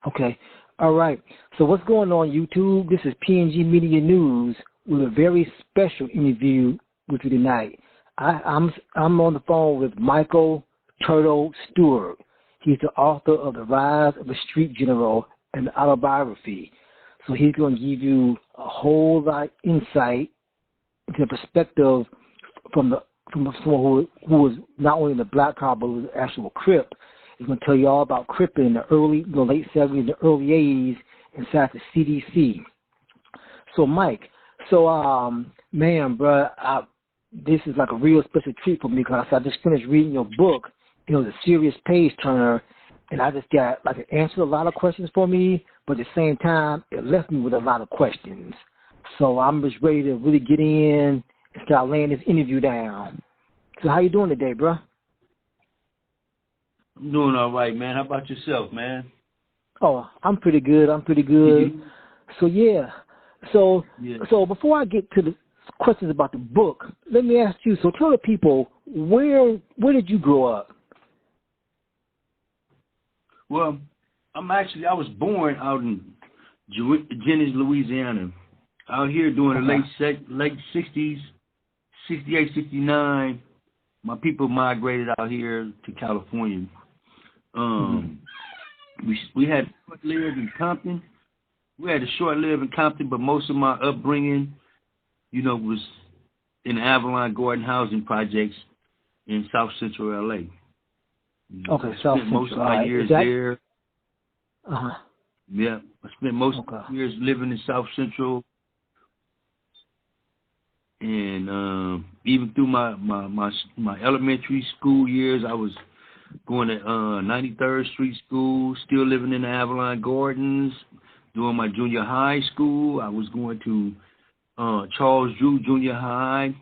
Okay. All right. So what's going on, YouTube? This is PNG Media News with a very special interview with you tonight. I'm on the phone with Michael TurToe Stewart. He's the author of The Rise of the Street General and the autobiography. So he's going to give you a whole lot of insight into the perspective from someone who was not only in the black car but was an actual Crip. He's going to tell you all about Crip in the late 70s, the early 80s inside the CDC. So, Mike, man, bro, this is like a real special treat for me because I just finished reading your book. It was a serious page turner, and I just got, it answered a lot of questions for me, but at the same time, it left me with a lot of questions. So I'm just ready to really get in and start laying this interview down. So how you doing today, bro? I'm doing all right, man. How about yourself, man? Oh, I'm pretty good. Mm-hmm. So, yeah. So before I get to the questions about the book, let me ask you, so tell the people, where did you grow up? Well, I was born out in Jennings, Louisiana. Out here during the late 60s, 68, 69, my people migrated out here to California. We had short-lived in Compton. We had a short-lived in Compton, but most of my upbringing, was in Avalon Garden housing projects in South Central LA. Okay, I spent most of my years there. Yeah, I spent most of my years living in South Central, and even through my elementary school years, I was going to 93rd Street School, still living in the Avalon Gardens. During my junior high school, I was going to Charles Drew Junior High,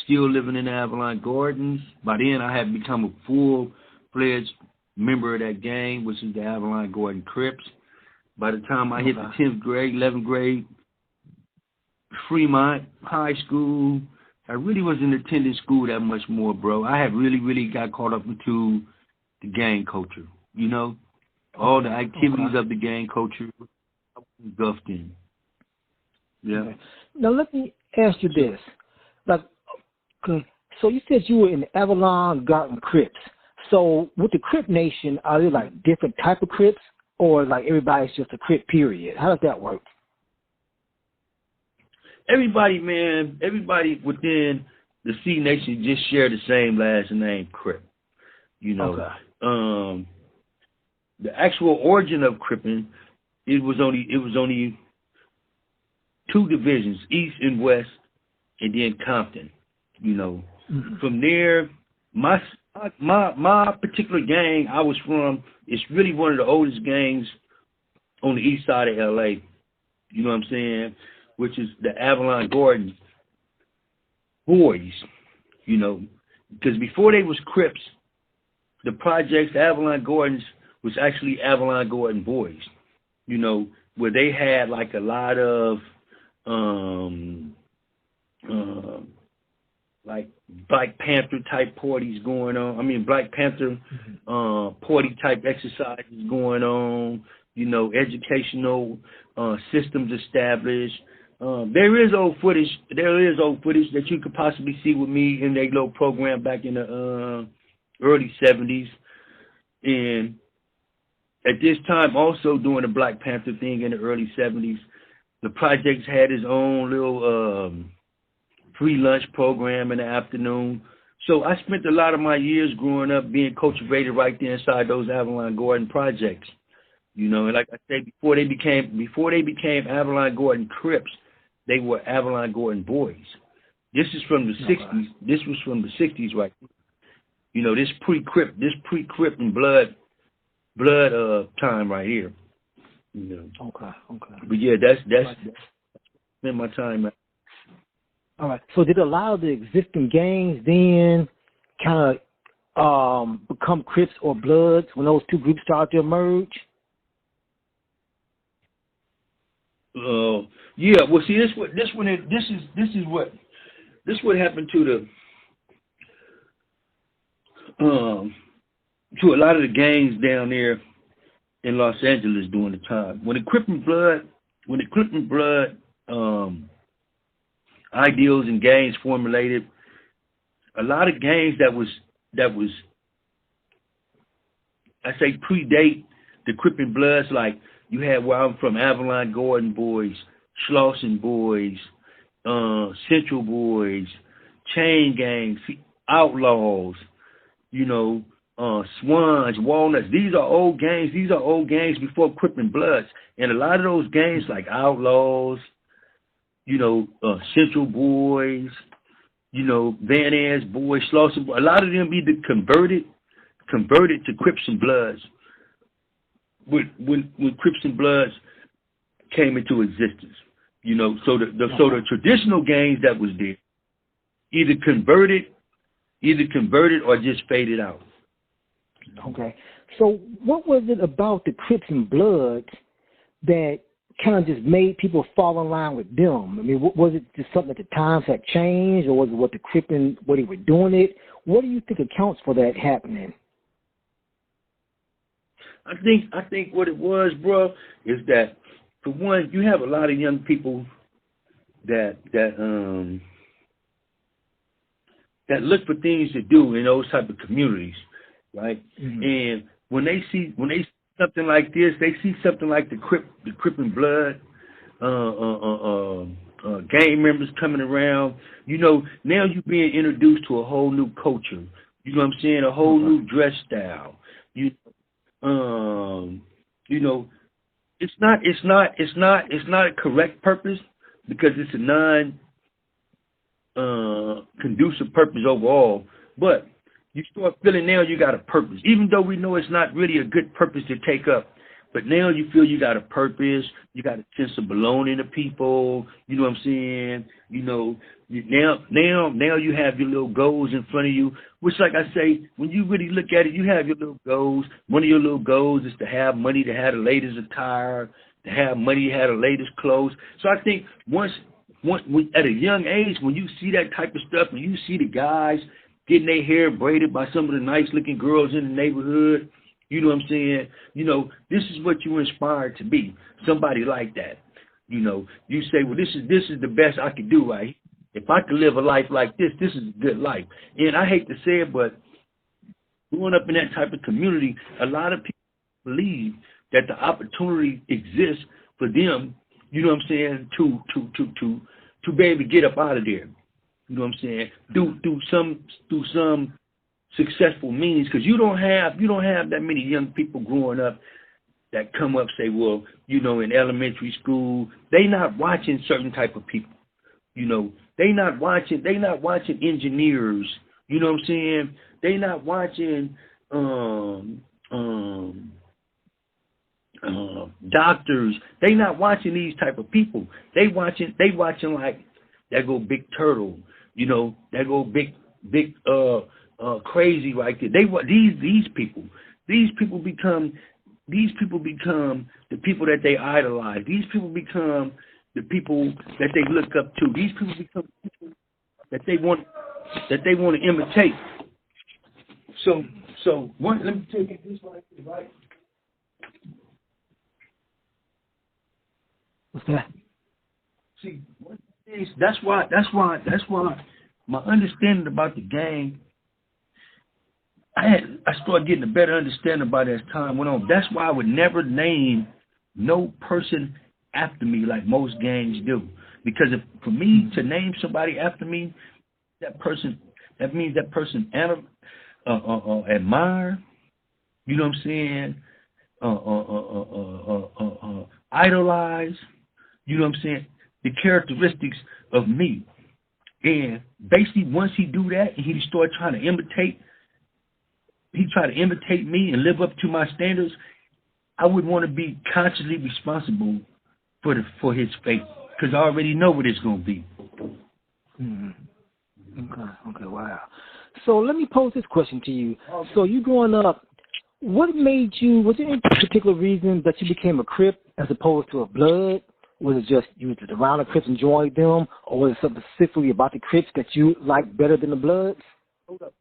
still living in the Avalon Gardens. By then, I had become a full-fledged member of that gang, which is the Avalon Garden Crips. By the time I hit the 10th grade, 11th grade, Fremont High School, I really wasn't attending school that much more, bro. I had really got caught up into the gang culture, all the activities of the gang culture I was engulfed in. Yeah. Okay. Now let me ask you this. So you said you were in the Avalon Garden Crips. So with the Crip Nation, are there different type of Crips, or everybody's just a Crip period? How does that work? Everybody within the C Nation just share the same last name, Crip. The actual origin of Cripping, it was only two divisions, East and West, and then Compton. From there, my particular gang I was from, it's really one of the oldest gangs on the east side of LA. You know what I'm saying? Which is the Avalon Garden Boys. Because before they was Crips, the projects, the Avalon Gardens, was actually Avalon Garden Boys. Where they had a lot of Black Panther type parties going on. I mean, Black Panther party type exercises going on. Educational systems established. There is old footage that you could possibly see with me in their little program back in the early 70s. And at this time, also doing the Black Panther thing in the early 70s, the projects had its own little free lunch program in the afternoon. So I spent a lot of my years growing up being cultivated right there inside those Avalon Garden projects. And like I said, before they became Avalon Garden Crips, they were Avalon Garden Boys. This is from the 60s. This was from the 60s, right? This pre-Crip and blood time right here. Okay. But yeah, that's spend my time at. All right. So did a lot of the existing gangs then kind of become Crips or Bloods when those two groups started to emerge? Yeah. Well, see, this is what happened to a lot of the gangs down there in Los Angeles during the time when the Crip and Blood ideals and gangs formulated. A lot of gangs that was I say predate the Crip and Bloods. Like you had where I'm from, Avalon Gordon Boys, Slauson Boys, Central Boys, Chain Gangs, Outlaws, you know, Swans, Walnuts. These are old gangs. These are old gangs before Crip and Bloods. And a lot of those gangs like Outlaws, you know, Central Boys, you know, Van Ness Boys, Slauson Boys, a lot of them either converted to Crips and Bloods when Crips and Bloods came into existence. You know, so the traditional gangs that was there either converted or just faded out. Okay. So what was it about the Crips and Bloods that kind of just made people fall in line with them? I mean, was it just something that the times had changed, or was it what the Crip and what they were doing it? What do you think accounts for that happening? I think what it was, bro, is that for one, you have a lot of young people that look for things to do in those type of communities, right? Mm-hmm. And when they see something like this, they see something like the Crip and Blood, gang members coming around. You know, now you're being introduced to a whole new culture. You know what I'm saying? A whole new dress style. You know, it's not a correct purpose because it's a conducive purpose overall. But you start feeling now you got a purpose, even though we know it's not really a good purpose to take up. But now you feel you got a purpose, you got a sense of belonging to people. You know what I'm saying? You know, now you have your little goals in front of you, which, like I say, when you really look at it, you have your little goals. One of your little goals is to have money, to have the latest attire, to have money, to have the latest clothes. So I think once at a young age, when you see that type of stuff, when you see the guys getting their hair braided by some of the nice-looking girls in the neighborhood, you know what I'm saying? You know, this is what you inspired to be, somebody like that. You know, you say, well, this is the best I could do, right? If I could live a life like this is a good life. And I hate to say it, but growing up in that type of community, a lot of people believe that the opportunity exists for them, you know what I'm saying, to be able to get up out of there. You know what I'm saying? Through some successful means, because you don't have that many young people growing up that come up say, well, you know, in elementary school, they not watching certain type of people. You know, they not watching engineers. You know what I'm saying? They not watching doctors. They not watching these type of people. They watching like that go Big Turtle. You know, that go big crazy right there. These people become the people that they idolize. These people become the people that they look up to. These people become people that they want to imitate. So let me take it this way, right? What's that? See, that's why my understanding about the gang, I started getting a better understanding about it as time went on. That's why I would never name no person after me like most gangs do. Because for me to name somebody after me, that means that person admire, you know what I'm saying, idolize, you know what I'm saying, the characteristics of me. And basically once he do that and he started trying to imitate me and live up to my standards, I would want to be consciously responsible for his fate, because I already know what it's going to be. Okay, wow. So let me pose this question to you. Okay. So you growing up, was there any particular reason that you became a Crip as opposed to a Blood? Was it just you was around the Crips, enjoyed them, or was it something specifically about the Crips that you liked better than the Bloods? Hold up.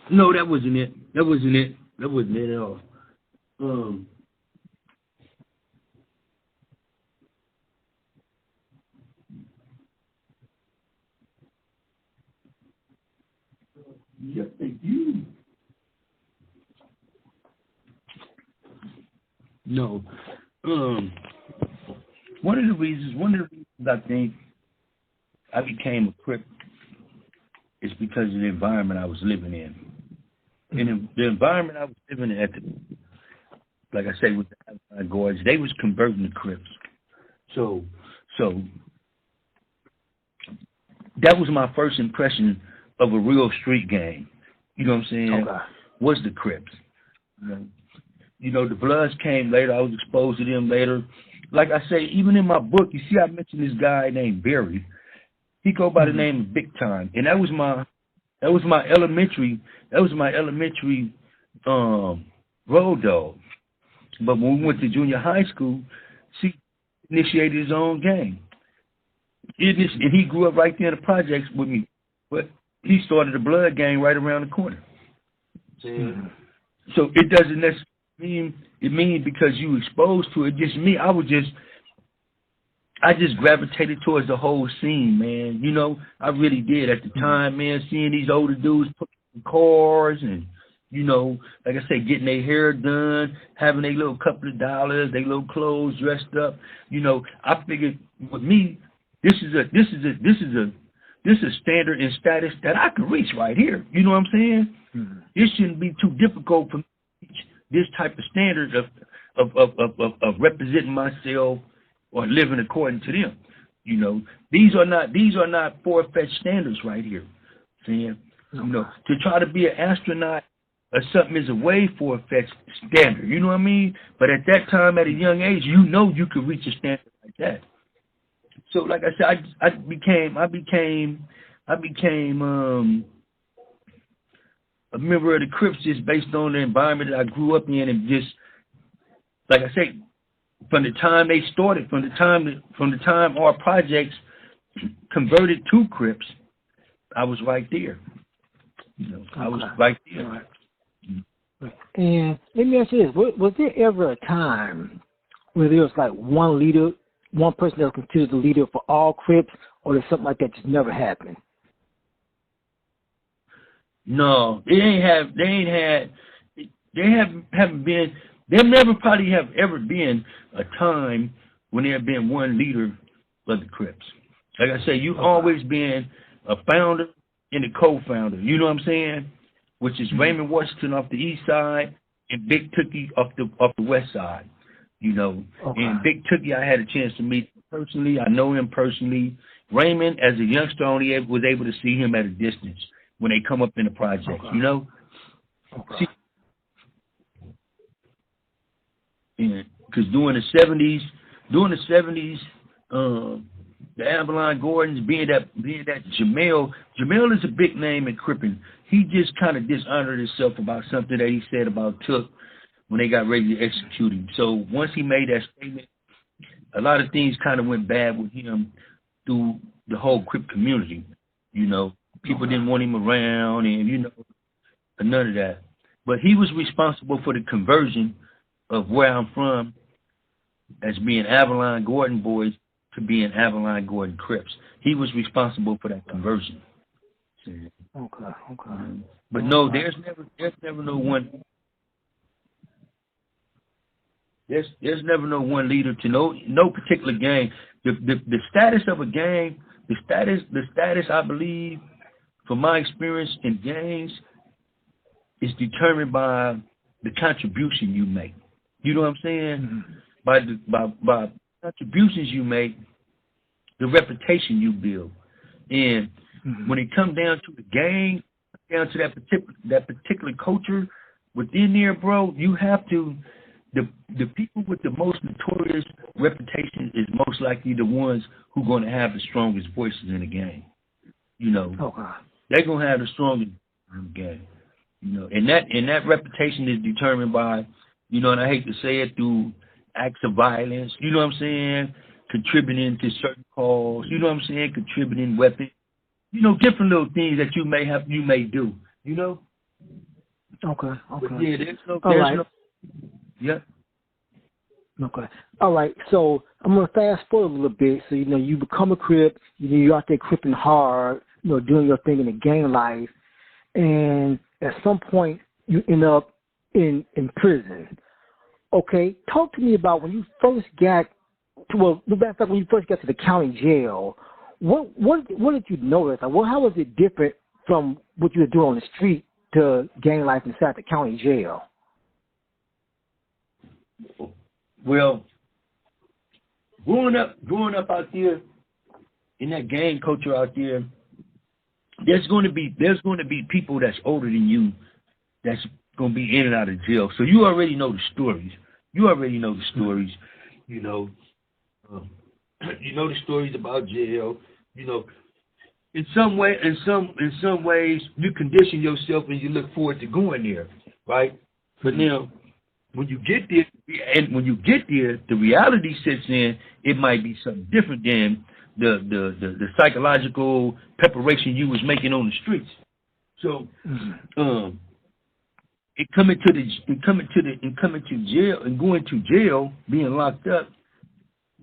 No, that wasn't it. That wasn't it at all. Yes, they do. No. One of the reasons I think I became a Crip is because of the environment I was living in. And the environment I was living in like I said, with the Alpine Gorge, they was converting the Crips. So that was my first impression of a real street gang. You know what I'm saying? Okay. Was the Crips. You know, the Bloods came later. I was exposed to them later. Like I say, even in my book, you see I mentioned this guy named Barry. He go by the name of Big Time. And that was my elementary road dog. But when we went to junior high school, he initiated his own gang. And he grew up right there in the projects with me. But he started a blood gang right around the corner. So it doesn't necessarily mean because you exposed to it. Just me, I just gravitated towards the whole scene, man. You know, I really did at the time, man, seeing these older dudes put in cars and, you know, like I said, getting their hair done, having their little couple of dollars, their little clothes dressed up. You know, I figured with me, this is a standard and status that I could reach right here. You know what I'm saying? It shouldn't be too difficult for me to reach this type of standard of representing myself or living according to them. You know, these are not far-fetched standards right here. Saying, you know, to try to be an astronaut or something is a way far-fetched standard. You know what I mean? But at that time, at a young age, you know you could reach a standard like that. So, like I said, I became a member of the Crips just based on the environment that I grew up in, and just like I say, from the time they started, from the time our projects converted to Crips, I was right there. You know, I was right there. Right. And let me ask you this: was there ever a time where there was like one leader, one person that was considered the leader for all Crips, or did something like that just never happen? No, there never probably have ever been a time when there have been one leader of the Crips. Like I say, you've always been a founder and a co-founder. You know what I'm saying? Which is Raymond Washington off the east side and Big Tookie off the west side. You know, and Big Tookie I had a chance to meet personally. I know him personally. Raymond, as a youngster, only was able to see him at a distance when they come up in the project, you know? See, because during the 70s, the Avalon Gordons, being that Jamel is a big name in Crippin. He just kind of dishonored himself about something that he said about Took when they got ready to execute him. So once he made that statement, a lot of things kind of went bad with him through the whole Crip community, you know. People didn't want him around, and, you know, none of that. But he was responsible for the conversion of where I'm from as being Avalon Gordon boys to being Avalon Gordon Crips. He was responsible for that conversion. But no, there's never no one. There's never no one leader to no particular gang. The status of a gang, the status I believe, from my experience in gangs, is determined by the contribution you make. You know what I'm saying? By contributions you make, the reputation you build. And when it comes down to the gang, down to that particular culture within there, bro, you have to. The people with the most notorious reputation is most likely the ones who are going to have the strongest voices in the game. You know, they're going to have the strongest in the game. You know, and that reputation is determined by, you know, and I hate to say it, through acts of violence. You know what I'm saying? Contributing to certain cause. You know what I'm saying? Contributing weapons. You know, different little things that you may do. You know. Okay. But yeah, there's no. Yeah. Okay. All right. So I'm gonna fast forward a little bit. So you become a Crip. You're out there cripping hard. Doing your thing in the gang life, and at some point you end up in prison. Okay. Talk to me about when you first got to. Well, the matter of fact, when you first got to the county jail, what did you notice? How was it different from what you were doing on the street to gang life inside the county jail? Well, growing up out there in that gang culture out there, there's going to be people that's older than you that's going to be in and out of jail. So you already know the stories. You know the stories about jail. In some ways, you condition yourself and you look forward to going there, right? But now, when you get there, the reality sets in. It might be something different than the psychological preparation you was making on the streets. So, coming to jail and going to jail, being locked up,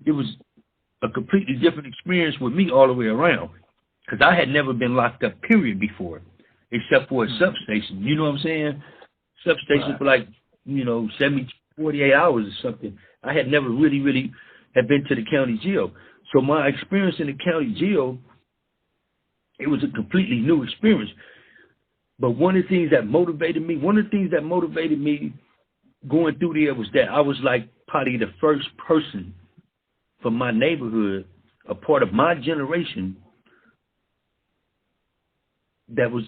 it was a completely different experience with me all the way around. Because I had never been locked up, period, before, except for a substation. You know what I'm saying? Substation right. For like, 48 hours or something. I had never really had been to the county jail. So my experience in the county jail, it was a completely new experience. But one of the things that motivated me going through there was that I was like probably the first person from my neighborhood, a part of my generation, that was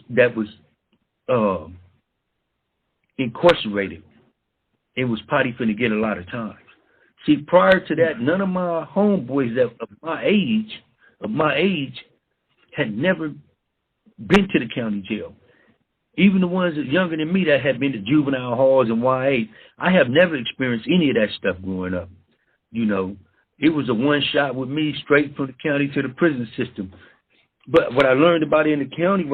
incarcerated and was probably finna get a lot of time. See, prior to that, none of my homeboys of my age had never been to the county jail. Even the ones that younger than me that had been to juvenile halls and YA, I have never experienced any of that stuff growing up. It was a one shot with me straight from the county to the prison system. But what I learned about in the county,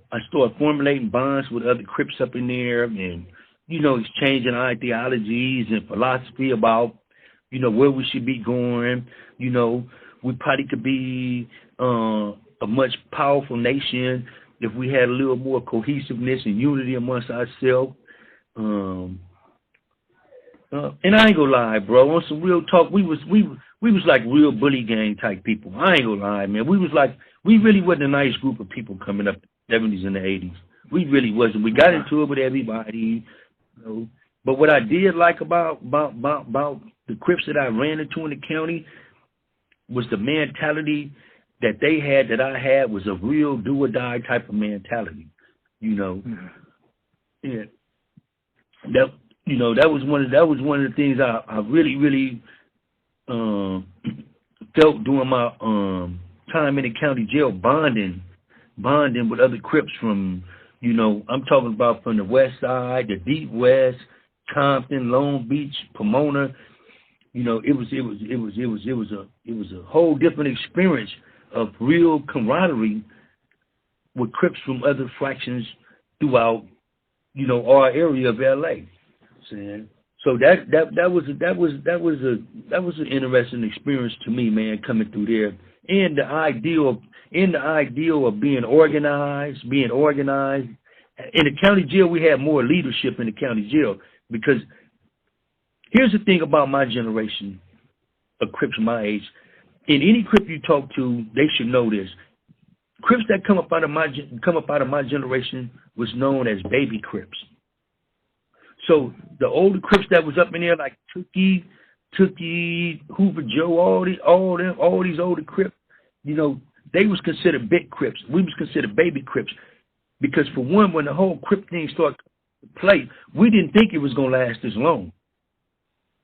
I started formulating bonds with other Crips up in there and, exchanging ideologies and philosophy about, where we should be going. We probably could be a much powerful nation if we had a little more cohesiveness and unity amongst ourselves. And I ain't gonna lie, bro. On some real talk, we was like real bully gang type people. I ain't gonna lie, man. We really wasn't a nice group of people coming up in the 70s and the 80s. We really wasn't. We got into it with everybody, But what I did like about the Crips that I ran into in the county was the mentality that they had, that I had, was a real do or die type of mentality. Yeah. That was one of the things I really felt during my time in the county jail, bonding with other Crips from, I'm talking about from the West Side, the Deep West, Compton, Long Beach, Pomona. It was a whole different experience of real camaraderie with Crips from other fractions throughout, our area of LA. So that was an interesting experience to me, man, coming through there. And the ideal of being organized. In the county jail, we had more leadership in the county jail, because here's the thing about my generation of Crips my age. In any Crip you talk to, they should know this. Crips that come up out of my generation was known as baby Crips. So the older Crips that was up in there, like Tookie, Hoover Joe, all these older Crips, they was considered big Crips. We was considered baby Crips, because for one, when the whole Crip thing started to play, we didn't think it was gonna last this long.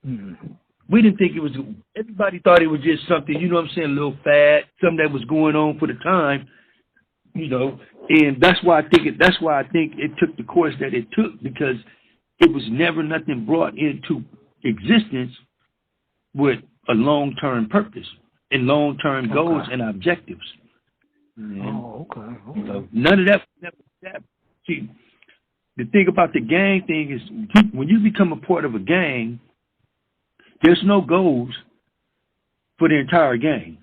Mm-hmm. We didn't think it was. Everybody thought it was just something, a little fad, something that was going on for the time, And that's why I think it took the course that it took, because it was never nothing brought into existence with a long-term purpose and long-term goals and objectives. And, okay. None of that. See, the thing about the gang thing is when you become a part of a gang, there's no goals for the entire gang.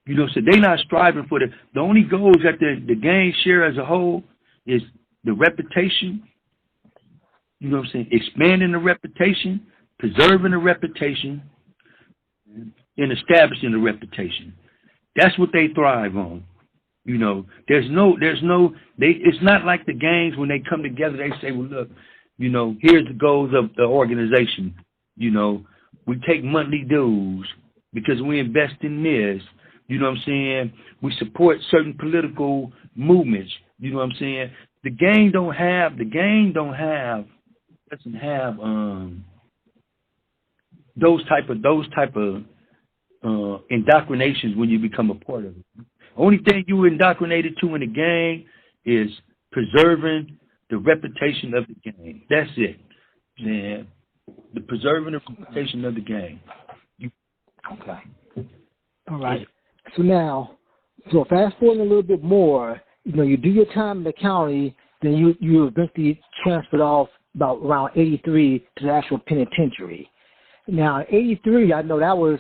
You know, so they're not striving for the only goals that the gang share as a whole is the reputation, you know what I'm saying, expanding the reputation, preserving the reputation, and establishing the reputation. That's what they thrive on. You know, it's not like the gangs when they come together, they say, well, look, you know, here's the goals of the organization. You know, we take monthly dues because we invest in this. You know what I'm saying? We support certain political movements. You know what I'm saying? The gang doesn't have those type of indoctrinations when you become a part of it. Only thing you were indoctrinated to in the gang is preserving the reputation of the gang. That's it. Man. The preserving the reputation of the gang. Okay. All right. So now, fast forward a little bit more, you know, you do your time in the county, then you eventually transferred off about around 83 to the actual penitentiary. Now, 83, I know that was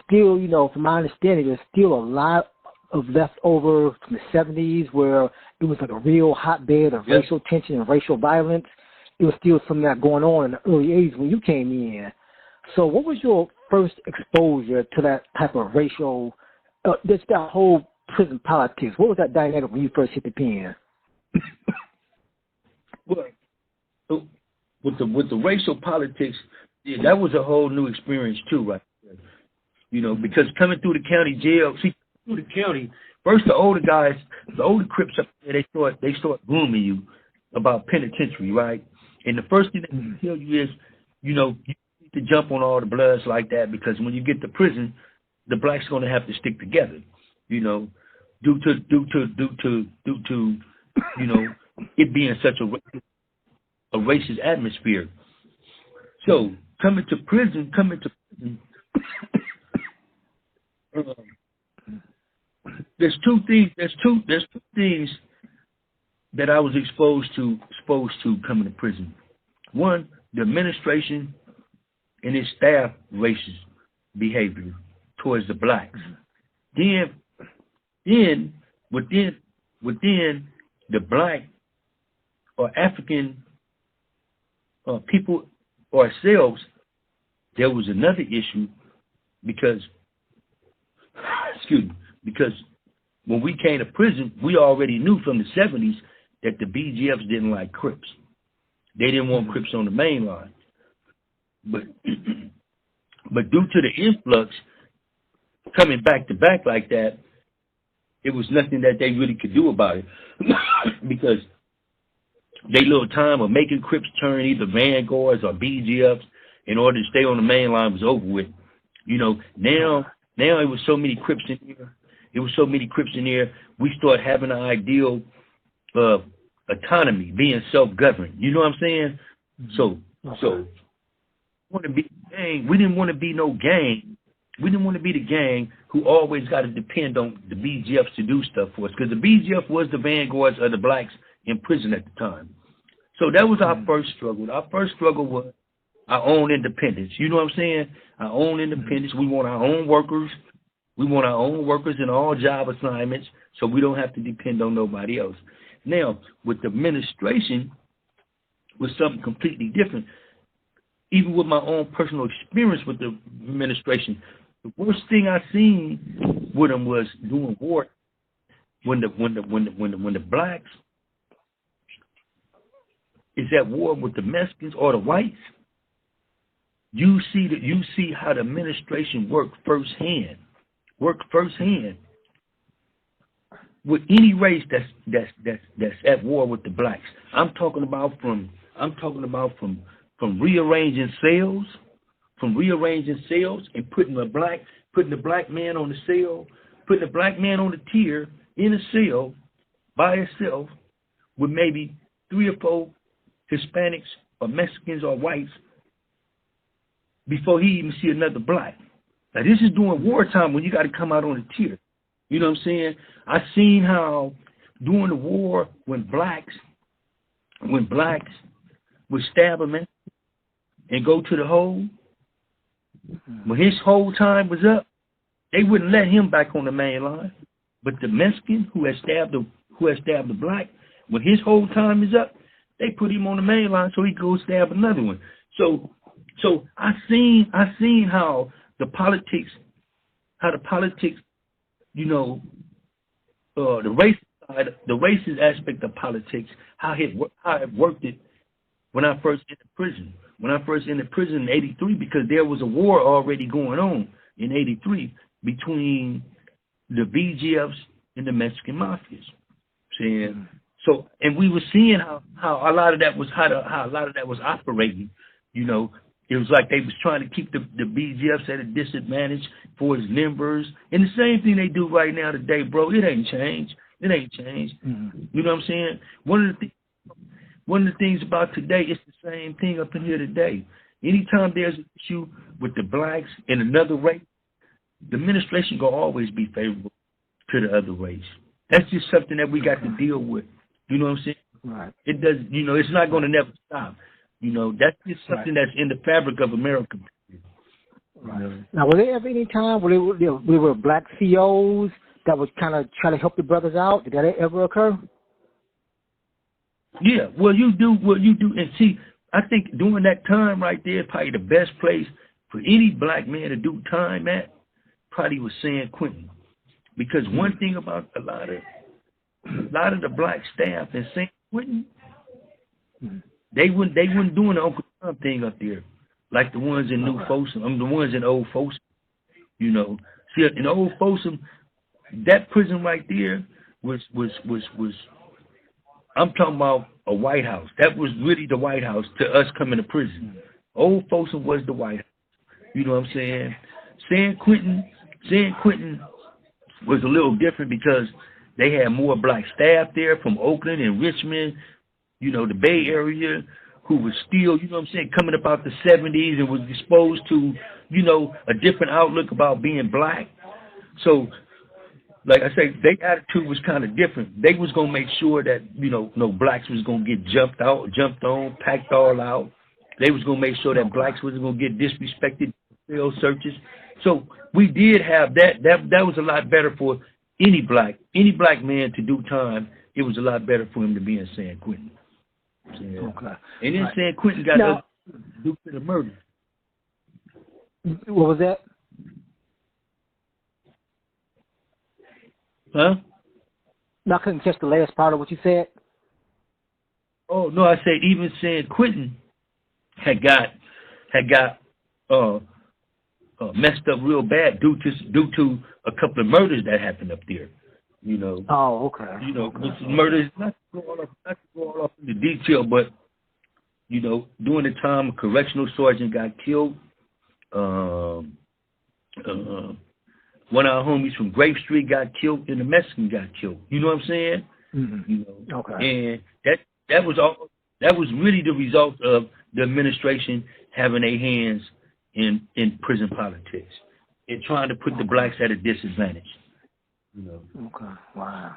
still, you know, from my understanding, there's still a lot of leftover from the 70s where it was like a real hotbed of racial tension and racial violence. It was still something that going on in the early 80s when you came in. So what was your first exposure to that type of racial, just that whole prison politics? What was that dynamic when you first hit the pen? Well, with the racial politics, yeah, that was a whole new experience too, right? You know, because coming through the county jail, through the county, first the older guys, the older Crips up there, they start grooming you about penitentiary, right? And the first thing they tell you is, you know, you need to jump on all the bloods like that because when you get to prison, the blacks are going to have to stick together, you know, due to you know, it being such a racist atmosphere. So coming to prison. There's two things that I was exposed to coming to prison. One, the administration and its staff racist behavior towards the blacks. Then within the black or African people ourselves, there was another issue because when we came to prison, we already knew from the 70s that the BGFs didn't like Crips. They didn't want Crips on the main line. But due to the influx coming back to back like that, it was nothing that they really could do about it because they little time of making Crips turn either vanguards or BGFs in order to stay on the main line was over with. You know, now it was so many Crips in here. We start having an ideal of autonomy, being self-governed. You know what I'm saying? So want to be gang. We didn't want to be no gang. We didn't want to be the gang who always got to depend on the BGFs to do stuff for us because the BGF was the vanguards of the blacks in prison at the time. So that was our first struggle. Our first struggle was our own independence. You know what I'm saying? Our own independence. We want our own workers. We want our own workers in all job assignments so we don't have to depend on nobody else. Now, with the administration, was something completely different. Even with my own personal experience with the administration, the worst thing I seen with them was doing war when the blacks is at war with the Mexicans or the whites. You see how the administration worked firsthand with any race that's at war with the blacks. I'm talking about from rearranging cells, and putting the black man on the cell, putting the black man on the tier in a cell by itself with maybe 3 or 4 Hispanics or Mexicans or whites before he even see another black. Now this is during wartime when you got to come out on the tier. You know what I'm saying? I seen how during the war when blacks when blacks would stab a man and go to the hole, when his whole time was up, they wouldn't let him back on the main line. But the Mexican who had stabbed the black, when his whole time is up, they put him on the main line so he could go stab another one. So I seen how the politics, you know, the racist aspect of politics, how it worked it when I first entered prison. When I first entered prison in '83, because there was a war already going on in '83 between the VGFs and the Mexican mafias. Saying so, and we were seeing how a lot of that was how a lot of that was operating. You know, it was like they was trying to keep the VGFs at a disadvantage for its members, and the same thing they do right now today, bro. It ain't changed. It ain't changed. Mm-hmm. You know what I'm saying? One of the things about today, it's the same thing up in here today. Anytime there's an issue with the blacks and another race, the administration gonna always be favorable to the other race. That's just something that we got to deal with. You know what I'm saying? Right. It does. You know, it's not going to never stop. You know, that's just something that's in the fabric of America. Right. You know? Now, was there ever any time where there were black COs that would kind of try to help the brothers out? Did that ever occur? Yeah. Well, you do. And see, I think during that time right there, probably the best place for any black man to do time at probably was San Quentin. Because one thing about a lot of the black staff in San Quentin, they weren't doing the Uncle Tom thing up there, like the ones in New Folsom. The ones in Old Folsom. You know, see, in Old Folsom, that prison right there was. I'm talking about a White House. That was really the White House to us coming to prison. Old Folsom was the White House. You know what I'm saying? San Quentin was a little different because they had more black staff there from Oakland and Richmond, you know, the Bay Area, who was still, you know what I'm saying, coming up out the 70s and was exposed to, you know, a different outlook about being black. So, like I say, their attitude was kind of different. They was going to make sure that, you know, no blacks was going to get jumped on, packed all out. They was going to make sure that blacks wasn't going to get disrespected, field searches. So we did have that. That was a lot better for any black man to do time. It was a lot better for him to be in San Quentin. Yeah. Okay. And then San Quentin got due to the murder. What was that? Huh? No, I couldn't catch the last part of what you said. Oh no, I said even San Quentin had got messed up real bad due to a couple of murders that happened up there. You know. Oh, okay. You know, murders. Not to go all off into detail, but you know, during the time a correctional sergeant got killed. One of our homies from Grape Street got killed, and the Mexican got killed. You know what I'm saying? Mm-hmm. You know. Okay. And that was really the result of the administration having their hands in prison politics and trying to put the blacks at a disadvantage. You know. Okay. Wow.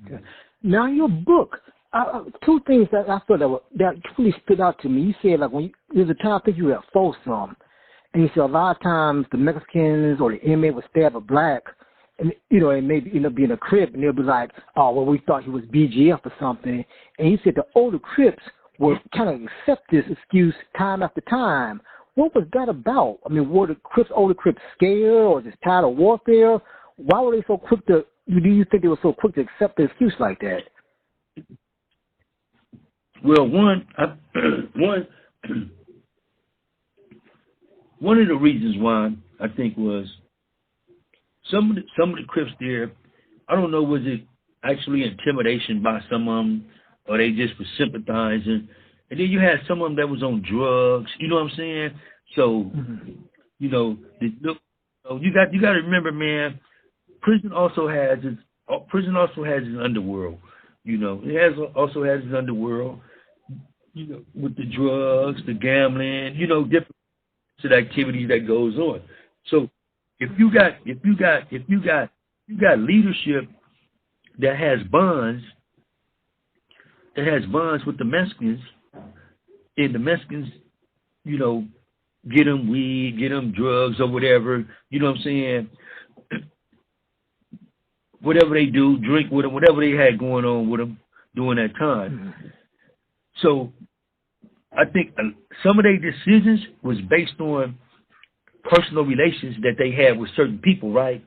Okay. Now your book, two things that I thought that really stood out to me. You said like there's a time I think you were at Folsom, and you said a lot of times the Mexicans or the inmate would stab a black, and you know, it maybe end up being a Crip, and they'll be like, oh well, we thought he was BGF or something. And you said the older Crips would kind of accept this excuse time after time. What was that about? I mean, were the older Crips scared or just tired of warfare? Why were they so quick do you think they were so quick to accept the excuse like that? Well, one of the reasons why I think was some of the Crips there, I don't know, was it actually intimidation by some of them, or they just were sympathizing, and then you had some of them that was on drugs. You know what I'm saying? So, you know, you got to remember, man. Prison also has its underworld. You know, it also has its underworld. You know, with the drugs, the gambling, you know, different activities that goes on. So if you got leadership that has bonds, that has bonds with the Mexicans, and the Mexicans, you know, get them weed, get them drugs or whatever, you know what I'm saying? Whatever they do, drink with them, whatever they had going on with them during that time. So I think some of their decisions was based on personal relations that they had with certain people, right?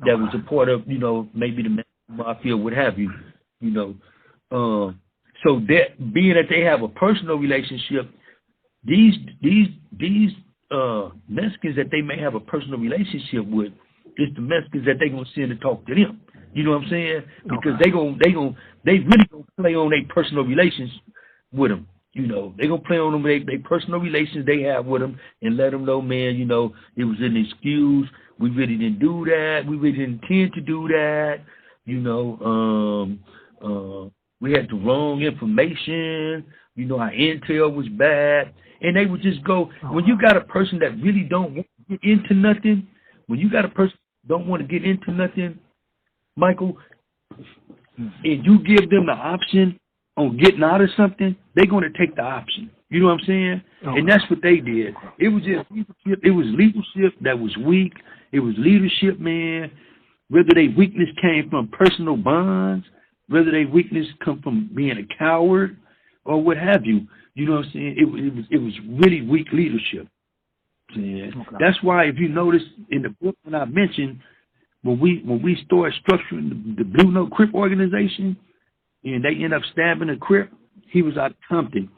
That was a part of, you know, maybe the mafia, what have you, you know. So that being that they have a personal relationship, these Mexicans that they may have a personal relationship with, it's the Mexicans that they gonna send to talk to them. You know what I'm saying? Because they really gonna play on their personal relations with them. You know, they gonna play on them they personal relations they have with them and let them know, man, you know, it was an excuse. We really didn't do that. We really didn't intend to do that. You know, we had the wrong information. You know, our intel was bad. And they would just go, when you got a person that really don't want to get into nothing, when you got a person that don't want to get into nothing, Michael, and you give them the option on getting out of something, they're going to take the option. You know what I'm saying? And that's what they did. It was just leadership. It was leadership that was weak. It was leadership, man. Whether their weakness came from personal bonds, whether their weakness come from being a coward, or what have you. You know what I'm saying? It was really weak leadership. That's why, if you notice in the book when I mentioned when we started structuring the Blue Note Crip organization, and they end up stabbing a Crip, he was out of Compton,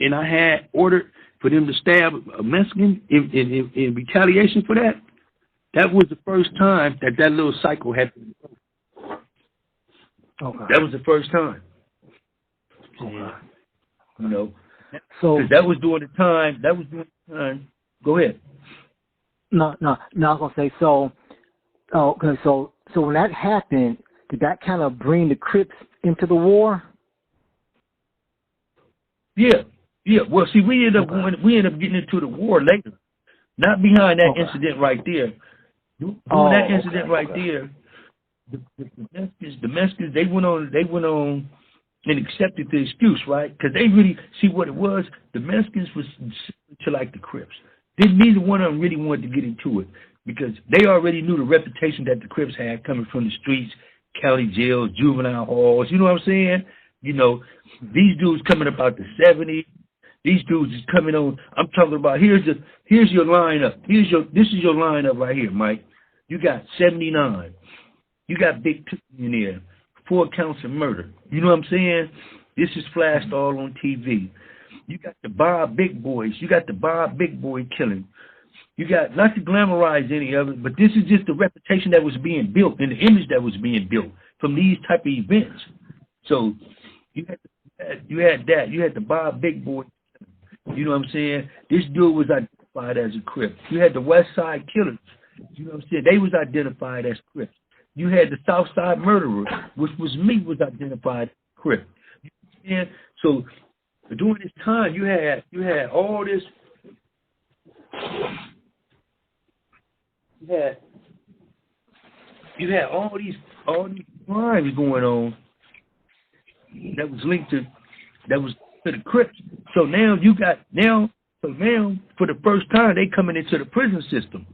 and I had ordered for them to stab a Mexican in retaliation for that. That was the first time that little cycle had been broken. That was the first time. You know, so that was during the time. Go ahead. No, I was gonna say so. Okay, so when that happened, did that kind of bring the Crips into the war? Yeah. Well, see, we end up getting into the war later, not behind that incident right there. During that incident right there, the Mexicans they went on and accepted the excuse, right? Because they really see what it was. The Mexicans was to like the Crips. Neither one of them really wanted to get into it because they already knew the reputation that the Crips had coming from the streets, county jails, juvenile halls. You know what I'm saying? You know, these dudes coming about the 70s. These dudes is coming on. I'm talking about here's your lineup. This is your lineup right here, Mike. You got 79. You got Big Two in there. 4 counts of murder. You know what I'm saying? This is flashed all on TV. You got the Bob Big Boys. You got the Bob Big Boy killing. You got, not to glamorize any of it, but this is just the reputation that was being built and the image that was being built from these type of events. So you had that. You had the Bob Big Boy. You know what I'm saying? This dude was identified as a Crip. You had the West Side Killers. You know what I'm saying? They was identified as Crips. You had the South Side Murderer, which was me, was identified as Crip. You know what I'm saying? So during this time, you had all this. You had all these crimes going on that was linked to the Crips. So now for the first time they coming into the prison system.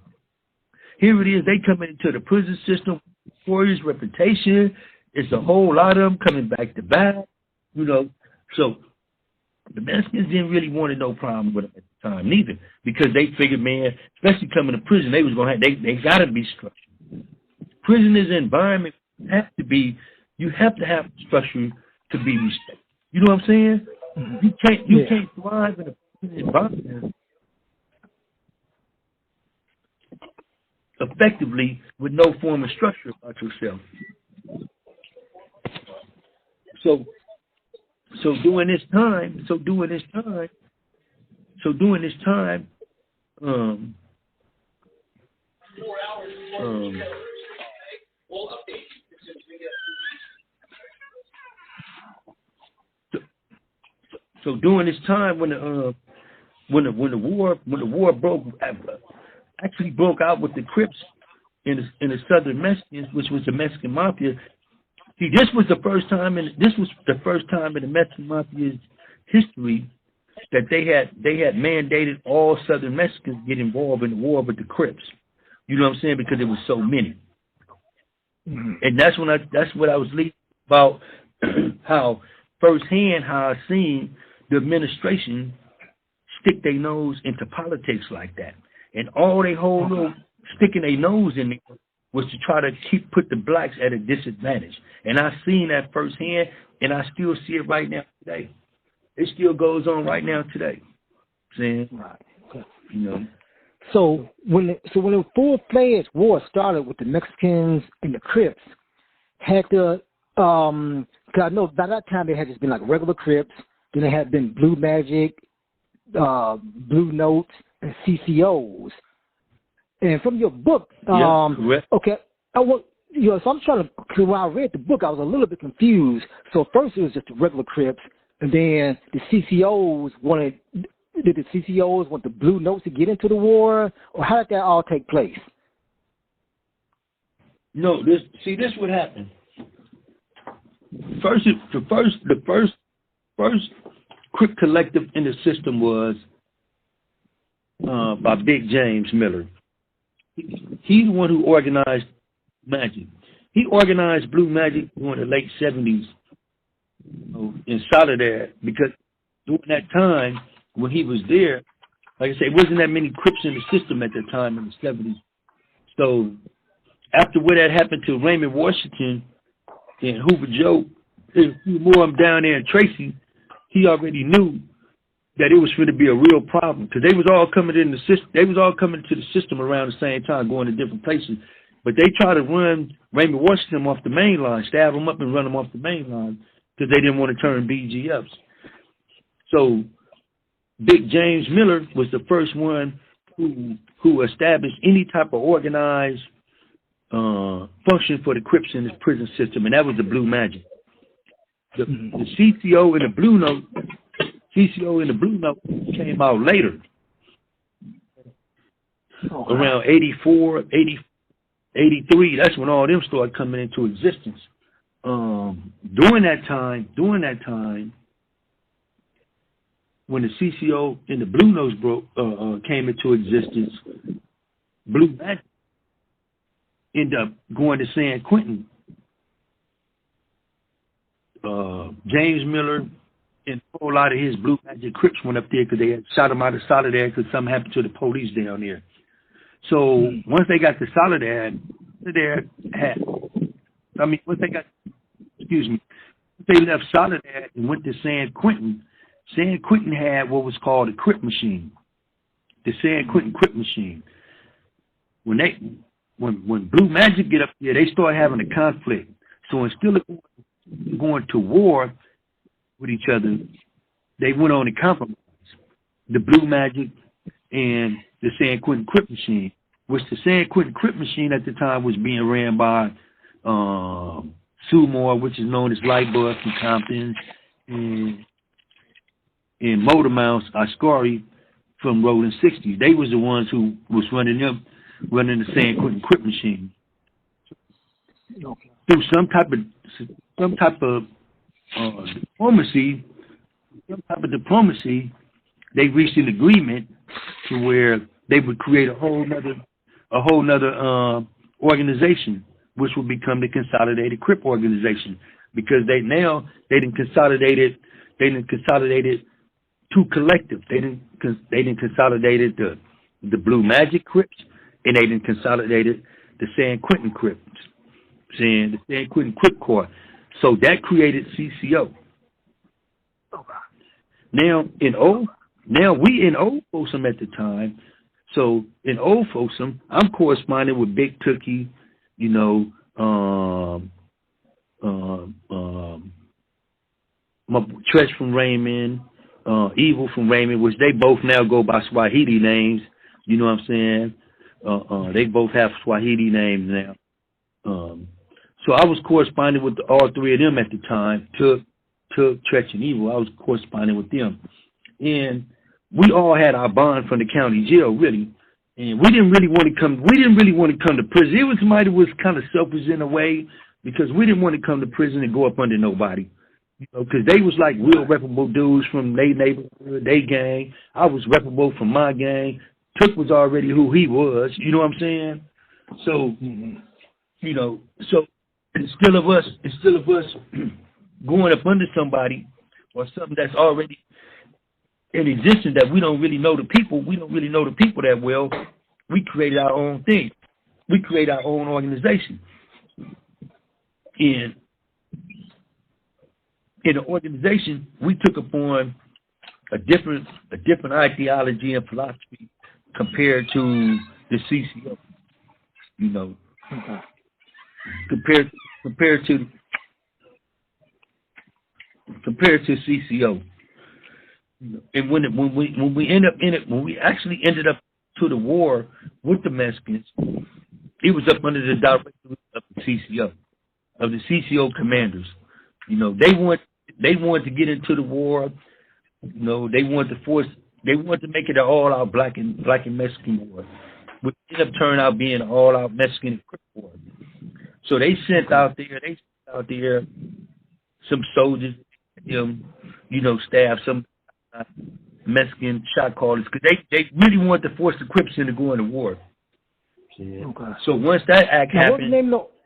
Here it is, they coming into the prison system, Warriors' reputation. It's a whole lot of them coming back to back, you know. So the Mexicans didn't really want no problem with them at the time, neither, because they figured, man, especially coming to prison, they was gonna have they gotta be structured. Prison is an environment you have to have structure to be respected. You know what I'm saying? You can't thrive in a prison environment effectively with no form of structure about yourself. So during this time, during this time when the war broke out with the Crips in the Southern Mexicans, which was the Mexican Mafia, See, this was the first time in the Mexican Mafia's history that they had mandated all Southern Mexicans get involved in the war with the Crips. You know what I'm saying? Because there was so many. Mm-hmm. And that's what I was leading about how firsthand how I seen the administration stick their nose into politics like that. And all they whole little sticking their nose in there was to try to put the blacks at a disadvantage. And I seen that firsthand, and I still see it right now today. It still goes on right now today. Saying, right. You know. So when the full-fledged war started with the Mexicans and the Crips, had the because I know by that time they had just been like regular Crips, then there had been Blue Magic, Blue Notes, and CCOs. And from your book, okay, so I'm trying to, because when I read the book, I was a little bit confused. So first it was just the regular Crips, and then the CCOs did the CCOs want the Blue Notes to get into the war, or how did that all take place? No, this what happened. The first Crip collective in the system was by Big James Miller. He's the one who organized Magic. He organized Blue Magic during the late 70s in Soledad, because during that time when he was there, like I say, it wasn't that many Crips in the system at the time in the 70s. So after what had happened to Raymond Washington and Hoover Joe, and a few more of them down there in Tracy, he already knew that it was going to be a real problem, because they was all coming in the system. They was all coming to the system around the same time, going to different places. But they tried to run Raymond Washington off the main line, stab him up and run him off the main line, because they didn't want to turn BGFs. So Big James Miller was the first one who established any type of organized function for the Crips in this prison system, and that was the Blue Magic. The CCO and the Blue Note. CCO and the Blue Note came out later, around 84, 83. That's when all them started coming into existence. During that time, when the CCO and the Blue Notes came into existence, Blue Magic ended up going to San Quentin. James Miller and a whole lot of his Blue Magic Crips went up there because they had shot him out of Soledad because something happened to the police down there. So once they got to Soledad, they left Soledad and went to San Quentin. San Quentin had what was called a Crip machine, the San Quentin Crip machine. When Blue Magic get up there, they start having a conflict. So instead of going to war with each other, they went on a compromise. The Blue Magic and the San Quentin Crip machine, which the San Quentin Crip machine at the time was being ran by Sumor, which is known as Lightbus from Compton, and Motor Mouse Ascari from Rolling 60s. They was the ones who was running the San Quentin Crip machine. Through some type of diplomacy, they reached an agreement to where they would create a whole nother organization, which would become the Consolidated Crip organization, because they didn't consolidate it two collectives. They didn't consolidate the Blue Magic Crips, and they didn't consolidate the San Quentin Crips, the San Quentin Crip Corps. So that created CCO. Now we in Old Folsom at the time. So in Old Folsom, I'm corresponding with Big Tookie, my Tresh from Raymond, Evil from Raymond, which they both now go by Swahili names. You know what I'm saying? They both have Swahili names now. So I was corresponding with all three of them at the time. Took Tresh and Evil. I was corresponding with them, and we all had our bond from the county jail, really. And we didn't really want to come. We didn't really want to come to prison. It was somebody who was kind of selfish in a way, because we didn't want to come to prison and go up under nobody. You know, because they was like real reputable dudes from their neighborhood, their gang. I was reputable from my gang. Took was already who he was. You know what I'm saying? So, you know, so instead of us going up under somebody or something that's already in existence that we don't really know the people that well, we created our own thing. We created our own organization. And in the organization, we took upon a different ideology and philosophy compared to the CCO. You know, compared to CCO. And when we actually ended up to the war with the Mexicans, it was up under the direction of the CCO commanders. You know, they wanted to get into the war. You know, they wanted to make it an all-out black and Mexican war, which ended up turning out being an all-out Mexican and Crip war. So they sent out there some soldiers, you know, staff, some Mexican shot callers, because they really wanted to force the Crips into going to war. Yeah. Okay. So once that act happened,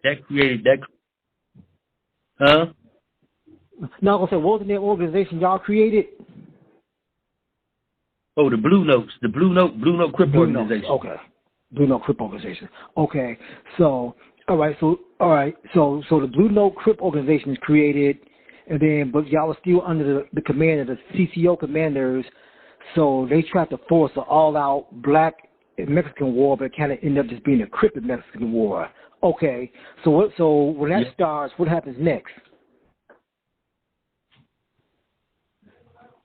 that created that. Huh? No, I was gonna say, what was the name of the organization y'all created? Oh, the Blue Notes Crip organization. Okay, Blue Note Crip organization. Okay, so all right, so the Blue Note Crip organization is created, and then but y'all are still under the command of the CCO commanders, so they tried to force an all-out black and Mexican war, but it kind of ended up just being a Crip and Mexican war. Okay, so when that starts, what happens next?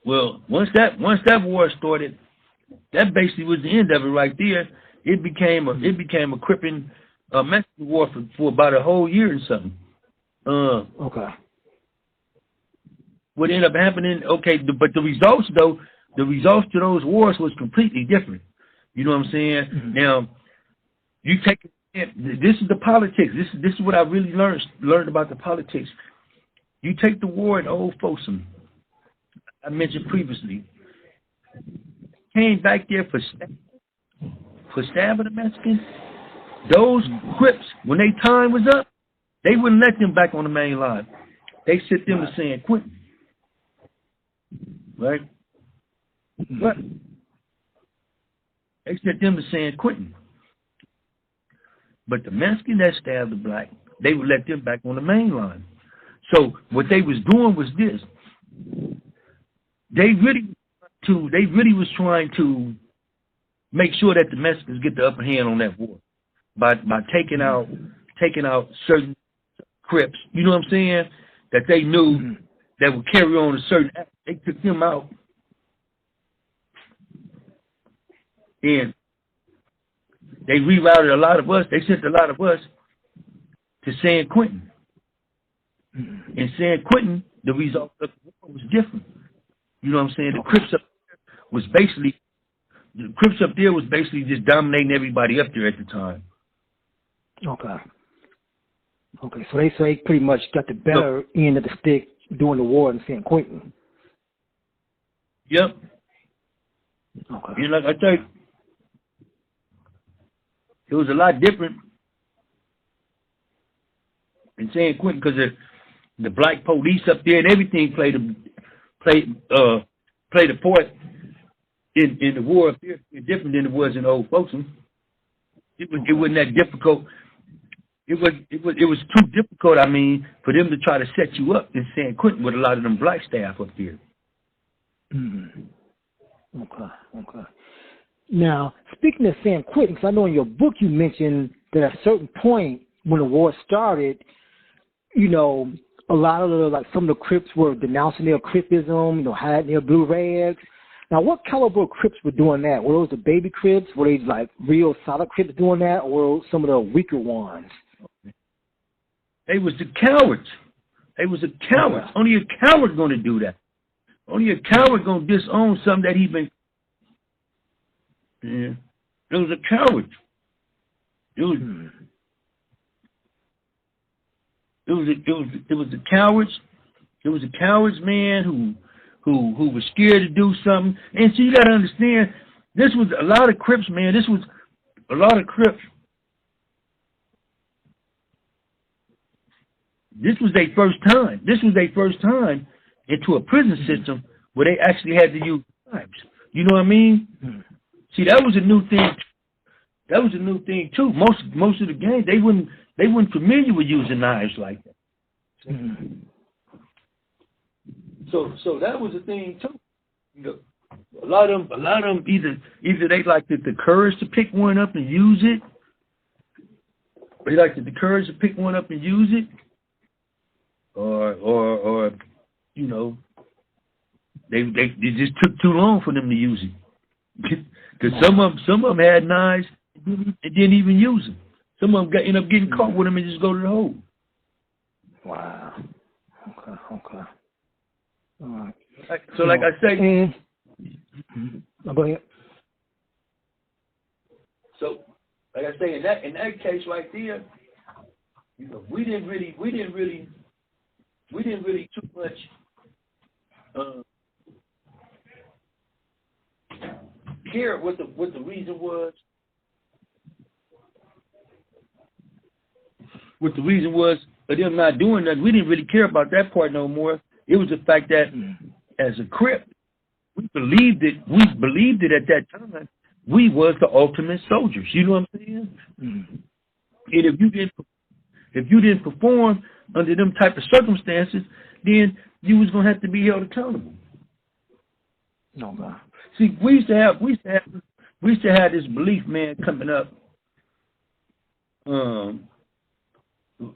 Well, once that war started, that basically was the end of it right there. It became a Crip and Mexican war for about a whole year and something. Okay. What ended up happening? Okay, but the results to those wars was completely different. You know what I'm saying? Mm-hmm. Now, you take this is the politics. This is what I really learned about the politics. You take the war in Old Folsom. I mentioned previously, came back there for stabbing the Mexicans. Those Crips, when their time was up, they wouldn't let them back on the main line. They sent them to San Quentin. Right? But they sent them to San Quentin. But the Mexican that stabbed the black, they would let them back on the main line. So what they was doing was this. They really was trying to make sure that the Mexicans get the upper hand on that war by taking out certain Crips, you know what I'm saying, that they knew that would carry on a certain act. They took them out, and they rerouted a lot of us. They sent a lot of us to San Quentin. In San Quentin, the result of the war was different. You know what I'm saying? The Crips up there was basically just dominating everybody up there at the time. Okay. So they say pretty much got the better end of the stick during the war in San Quentin. Yep. Okay. You know, like I tell you, it was a lot different in San Quentin because the black police up there and everything played a part in the war up there, different than it was in Old Folsom. It wasn't that difficult. It was too difficult, I mean, for them to try to set you up in San Quentin with a lot of them black staff up there. Mm-hmm. Okay. Now, speaking of San Quentin, because I know in your book you mentioned that at a certain point when the war started, you know, a lot of some of the Crips were denouncing their Cripism, you know, hiding their blue rags. Now, what caliber of Crips were doing that? Were those the baby Crips? Were they like real solid Crips doing that, or were some of the weaker ones? They was the cowards. They was the cowards. Okay. Only a coward going to do that. Only a coward going to disown something that he been. Yeah, it was a coward. It was. the cowards. It was the cowards, man, who was scared to do something. And so you got to understand, this was a lot of Crips, man. This was a lot of Crips. This was their first time. This was their first time into a prison system where they actually had to use knives. You know what I mean? See, that was a new thing. That was a new thing too. Most of the gangs, they weren't familiar with using knives like that. So that was a thing too. You know, a lot of them either they liked the courage to pick one up and use it. They liked the courage to pick one up and use it, or you know, they just took too long for them to use it. Because some of them had knives and didn't even use them. Some of them ended up getting caught with them and just go to the hole. Wow. Okay. All right. So, like I say, go ahead. So, like I say, in that case right there, you know, we didn't really too much care what the reason was. What the reason was for them not doing that, we didn't really care about that part no more. It was the fact that as a Crip, we believed it at that time. We was the ultimate soldiers. You know what I'm saying? And if you didn't perform under them type of circumstances, then you was gonna have to be held accountable. No, God. See, we used to have this belief, man, coming up.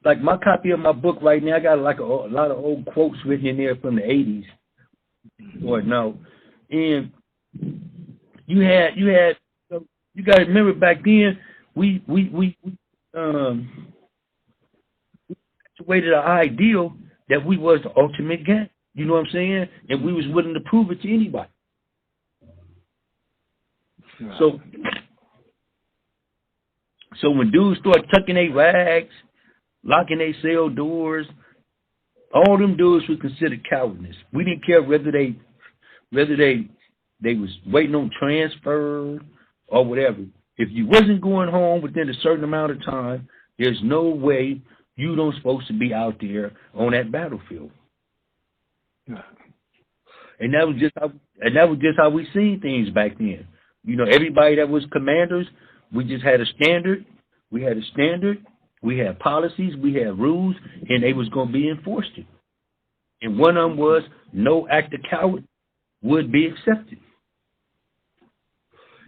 Like my copy of my book right now, I got like a lot of old quotes written in there from the 80s or no. And you got to remember back then we situated an ideal that we was the ultimate gang. You know what I'm saying? And we was willing to prove it to anybody. Right. So when dudes start tucking their rags, locking their cell doors, all them dudes were considered cowardness. We didn't care whether they was waiting on transfer or whatever. If you wasn't going home within a certain amount of time, there's no way you don't supposed to be out there on that battlefield. Yeah. And that was just how we seen things back then. You know, everybody that was commanders, we just had a standard. We had a standard. We had policies, we had rules, and they was going to be enforced. And one of them was no act of coward would be accepted.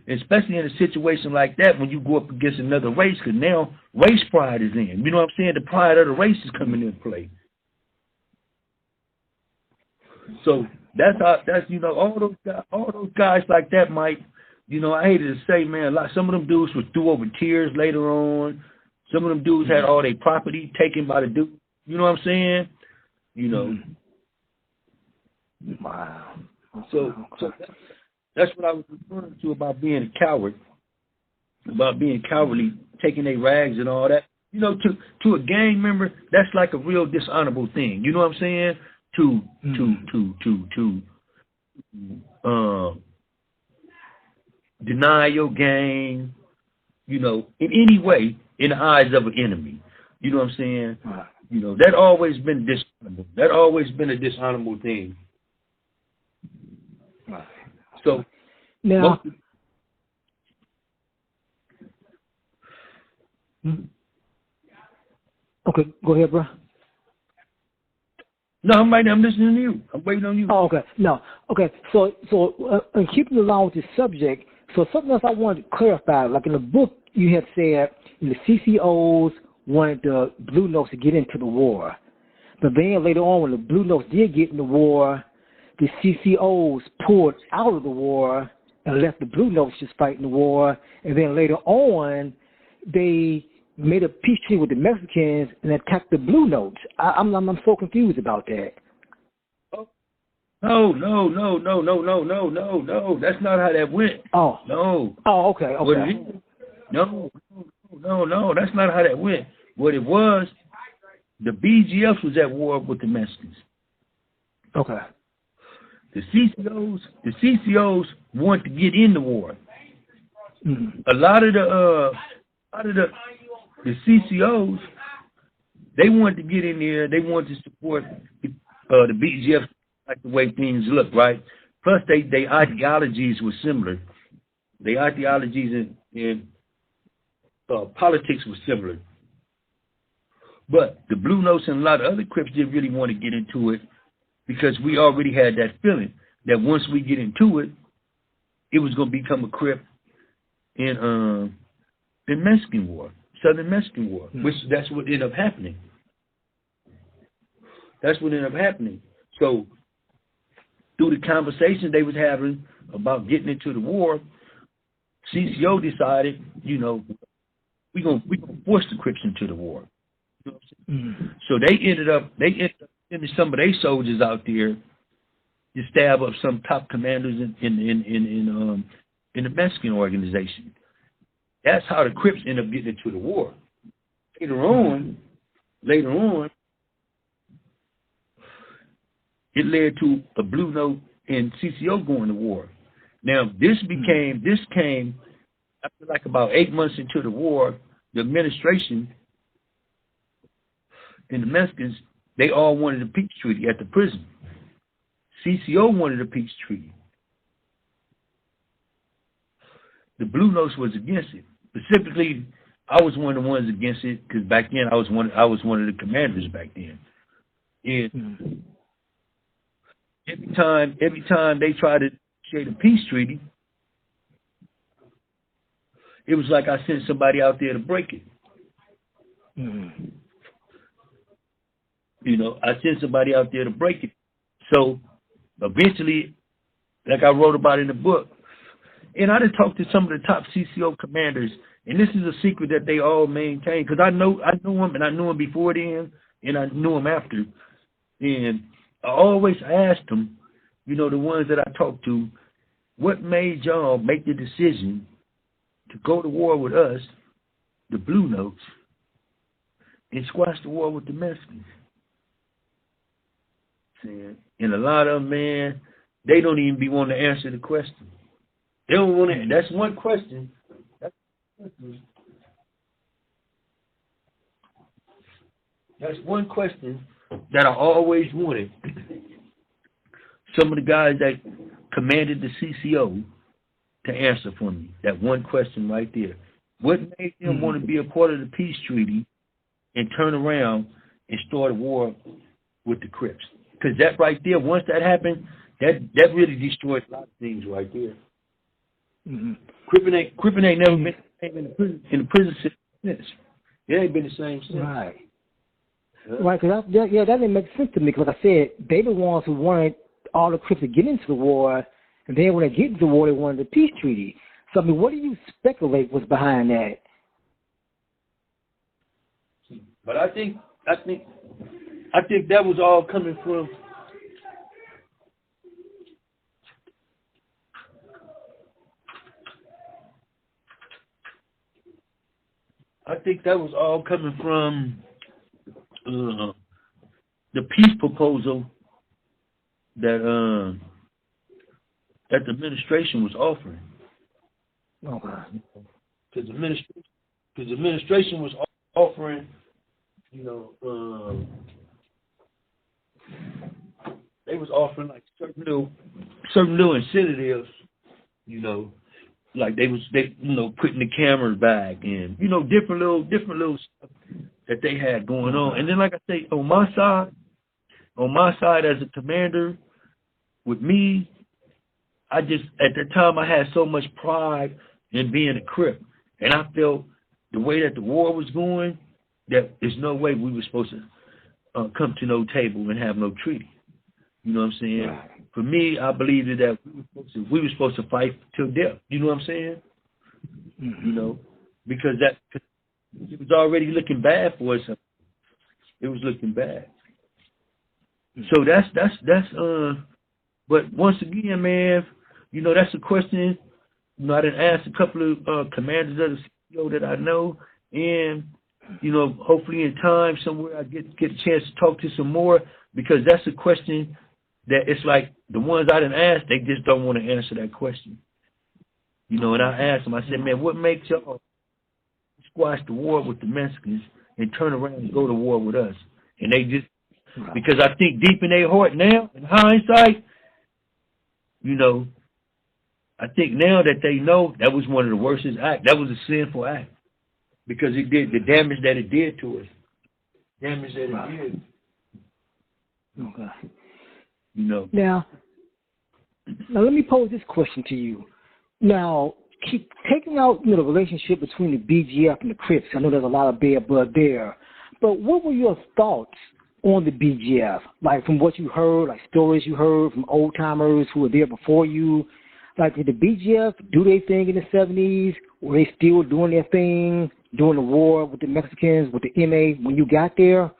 Especially in a situation like that when you go up against another race, because now race pride is in. You know what I'm saying? The pride of the race is coming into play. So that's you know, all those guys like that might, you know, I hated to say, man, like some of them dudes were threw over tears later on. Some of them dudes had all their property taken by the dude. You know what I'm saying? You know. Wow. So that's what I was referring to about being a coward, about being cowardly, taking their rags and all that. You know, to a gang member, that's like a real dishonorable thing. You know what I'm saying? To deny your gang, you know, in any way, in the eyes of an enemy. You know what I'm saying? You know, that always been dishonorable. That always been a dishonorable thing. So now, okay, go ahead, bro. No, I'm listening to you. I'm waiting on you. Oh, okay. No, okay. So, and keeping along with the subject, so something else I wanted to clarify. Like in the book, you had said the CCOs wanted the Blue Notes to get into the war, but then later on, when the Blue Notes did get in the war, the CCOs pulled out of the war and left the Blue Notes just fighting the war. And then later on, they made a peace treaty with the Mexicans and attacked the Blue Notes. I'm so confused about that. No. That's not how that went. Oh. No. Oh, okay. No. That's not how that went. What it was, The BGFs was at war with the Mexicans. Okay. The CCOs want to get in the war. A lot of the CCOs, they want to get in there. They want to support the BGF, like the way things look, right? Plus, they ideologies were similar. Their ideologies and politics were similar. But the Blue Notes and a lot of other Crips didn't really want to get into it because we already had that feeling that once we get into it, it was going to become a Crip in Mexican War, Southern Mexican War, which that's what ended up happening. So through the conversations they was having about getting into the war, CCO decided, you know, we gonna force the Crips into the war. You know what I'm saying? So they ended up sending some of their soldiers out there to stab up some top commanders in the Mexican organization. That's how the Crips ended up getting into the war. Later on, it led to a Blue Note and CCO going to war. Now, this came after like about 8 months into the war. The administration and the Mexicans, they all wanted a peace treaty at the prison. CCO wanted a peace treaty. The Blue Notes was against it. Specifically, I was one of the ones against it because back then I was one of the commanders back then. And every time they tried to create a peace treaty, it was like I sent somebody out there to break it. You know, I sent somebody out there to break it. So eventually, like I wrote about in the book, and I done talked to some of the top CCO commanders, and this is a secret that they all maintain because I knew them, and I knew them before then, and I knew them after. And I always asked them, you know, the ones that I talked to, what made y'all make the decision to go to war with us, the Blue Notes, and squash the war with the Mexicans? And a lot of them, man, they don't even be wanting to answer the question. They don't want to. That's one question. That's one question that I always wanted. Some of the guys that commanded the CCO to answer for me. That one question right there. What made them want to be a part of the peace treaty and turn around and start a war with the Crips? Because that right there, once that happened, that really destroyed a lot of things right there. Crippin ain't never been in the prison since. It ain't been the same since. Right. Right, because that didn't make sense to me. Because like I said, they the ones who wanted all the Crips to get into the war, and then when they get into the war, they wanted the peace treaty. So I mean, what do you speculate was behind that? But I think that was all coming from. I think that was all coming from the peace proposal that the administration was offering. Okay. Because the administration was offering, you know, they was offering like certain little incentives, you know, like they putting the cameras back and, you know, different little stuff that they had going on. And then, like I say, on my side as a commander, with me, at the time I had so much pride in being a Crip, and I felt the way that the war was going, that there's no way we were supposed to come to no table and have no treaty. You know what I'm saying? Right. For me, I believed that we were supposed to fight till death. You know what I'm saying? You know, because it was already looking bad for us. It was looking bad. So that's but once again, man, you know, that's a question. You know, I done asked a couple of commanders of the CCO that I know, and You know, hopefully in time somewhere I get a chance to talk to some more, because that's a question that it's like the ones I didn't ask, they just don't want to answer that question. You know, and I asked them, I said, man, what makes y'all squash the war with the Mexicans and turn around and go to war with us? And they just, because I think deep in their heart now, in hindsight, you know, I think now that they know that was one of the worst acts. That was a sinful act, because it did the damage that it did to us. Damage that it did. Okay. You know. Now let me pose this question to you. Now, keep taking out, you know, the relationship between the BGF and the Crips. I know there's a lot of bad blood there, but what were your thoughts on the BGF? Like, from what you heard, like stories you heard from old timers who were there before you. Like, did the BGF do their thing in the 70s? Were they still doing their thing during the war with the Mexicans, with the MA when you got there?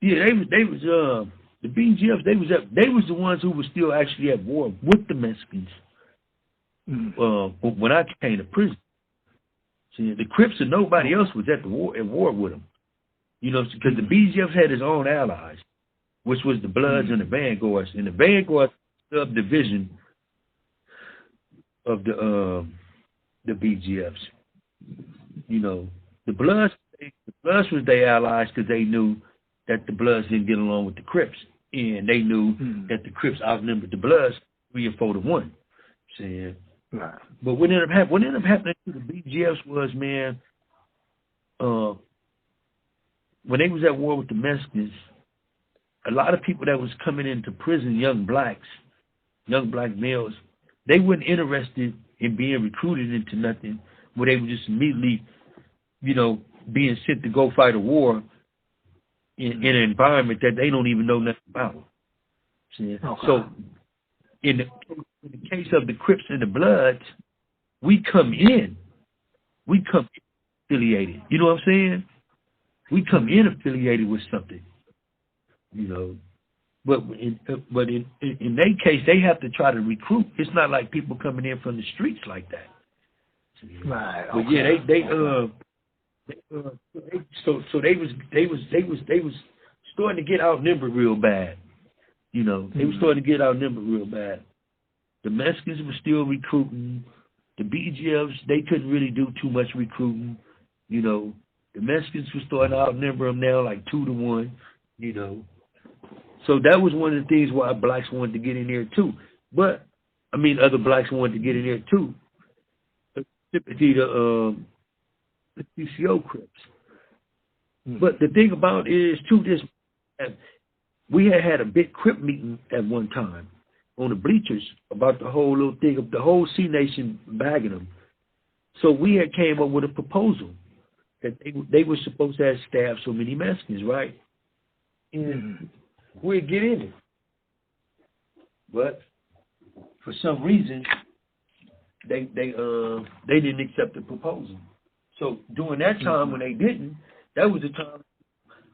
Yeah, they was the BGF. They was the ones who were still actually at war with the Mexicans. When I came to prison, see, the Crips and nobody else was at war with them. You know, because the BGF had his own allies, which was the Bloods and the Vanguards. And the Vanguard subdivision of the BGFs. You know, the Bloods was their allies because they knew that the Bloods didn't get along with the Crips, and they knew that the Crips outnumbered the Bloods 3 or 4 to 1. See? Right. But what ended up happening to the BGFs was, man, when they was at war with the Mexicans, a lot of people that was coming into prison, young black males, they weren't interested in being recruited into nothing, where they were just immediately, you know, being sent to go fight a war in an environment that they don't even know nothing about. See? Okay. So in the case of the Crips and the Bloods, we come in affiliated. You know what I'm saying? We come in affiliated with something. You know, but in their case, they have to try to recruit. It's not like people coming in from the streets like that. Right. But yeah, they was starting to get outnumbered real bad. You know, they were starting to get outnumbered real bad. The Mexicans were still recruiting. The BGFs, they couldn't really do too much recruiting. You know, the Mexicans were starting to outnumber them now, like 2 to 1. You know, so that was one of the things why blacks wanted to get in there too. But I mean, other blacks wanted to get in there too. Sympathy to the CCO Crips. But the thing about it is, too, we had a big Crip meeting at one time on the bleachers about the whole little thing of the whole C Nation bagging them. So we had came up with a proposal that they were supposed to have staffed so many Mexicans, right? And we'd get in it. But for some reason, they didn't accept the proposal. So during that time when they didn't, that was the time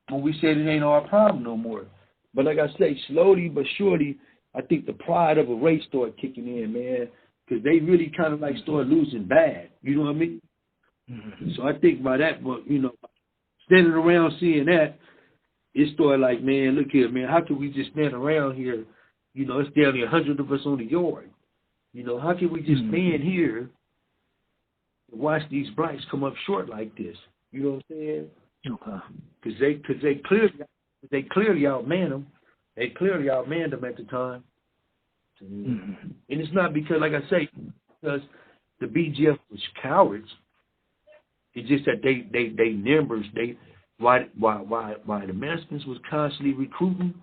when we said it ain't our problem no more. But like I say, slowly but surely, I think the pride of a race started kicking in, man, because they really kind of like started losing bad. You know what I mean? So I think by that, you know, standing around seeing that, it started like, man, look here, man, how can we just stand around here? You know, it's down 100 of us on the yard. You know, how can we just stand here and watch these blacks come up short like this? You know what I'm saying? Okay. Because they clearly outmanned them. They clearly outmanned them at the time. And it's not because, like I say, because the BGF was cowards. It's just that they numbers. Why the Mexicans was constantly recruiting,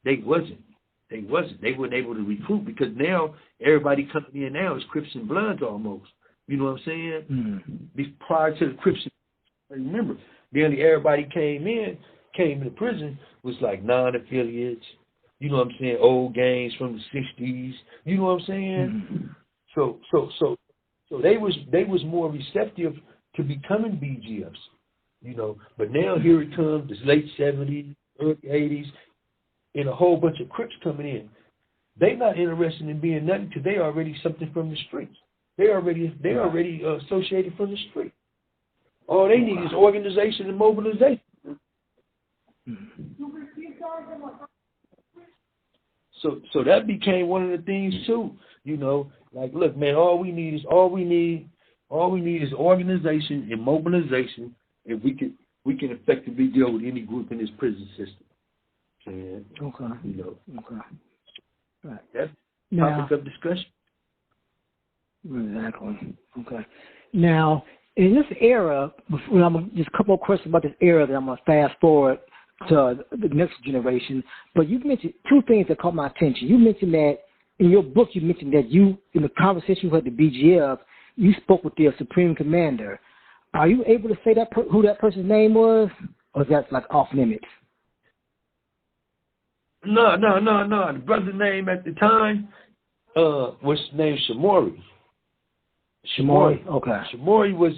they wasn't. They weren't able to recruit because now everybody coming in now is Crips and Bloods almost. You know what I'm saying? Prior to the Crips, remember, nearly everybody came into prison was like non-affiliates. You know what I'm saying? Old gangs from the 60s. You know what I'm saying? So they was more receptive to becoming BGFs. You know, but now here it comes, this late 70s, early 80s, and a whole bunch of Crips coming in. They not interested in being nothing because they already something from the streets. They already associated from the street. All they need is organization and mobilization. So that became one of the things too. You know, like, look, man, all we need is organization and mobilization, and we can effectively deal with any group in this prison system. And, you know, right. That's topic of discussion. Exactly. Okay. Now, in this era, just a couple of questions about this era that I'm going to fast forward to the next generation. But you mentioned two things that caught my attention. You mentioned that in your book, you mentioned that you, in the conversation you had with the BGF, you spoke with their Supreme Commander. Are you able to say that who that person's name was, or is that like off limits? No. The brother's name at the time was named Shamori. Shamori. Okay. Shamori was.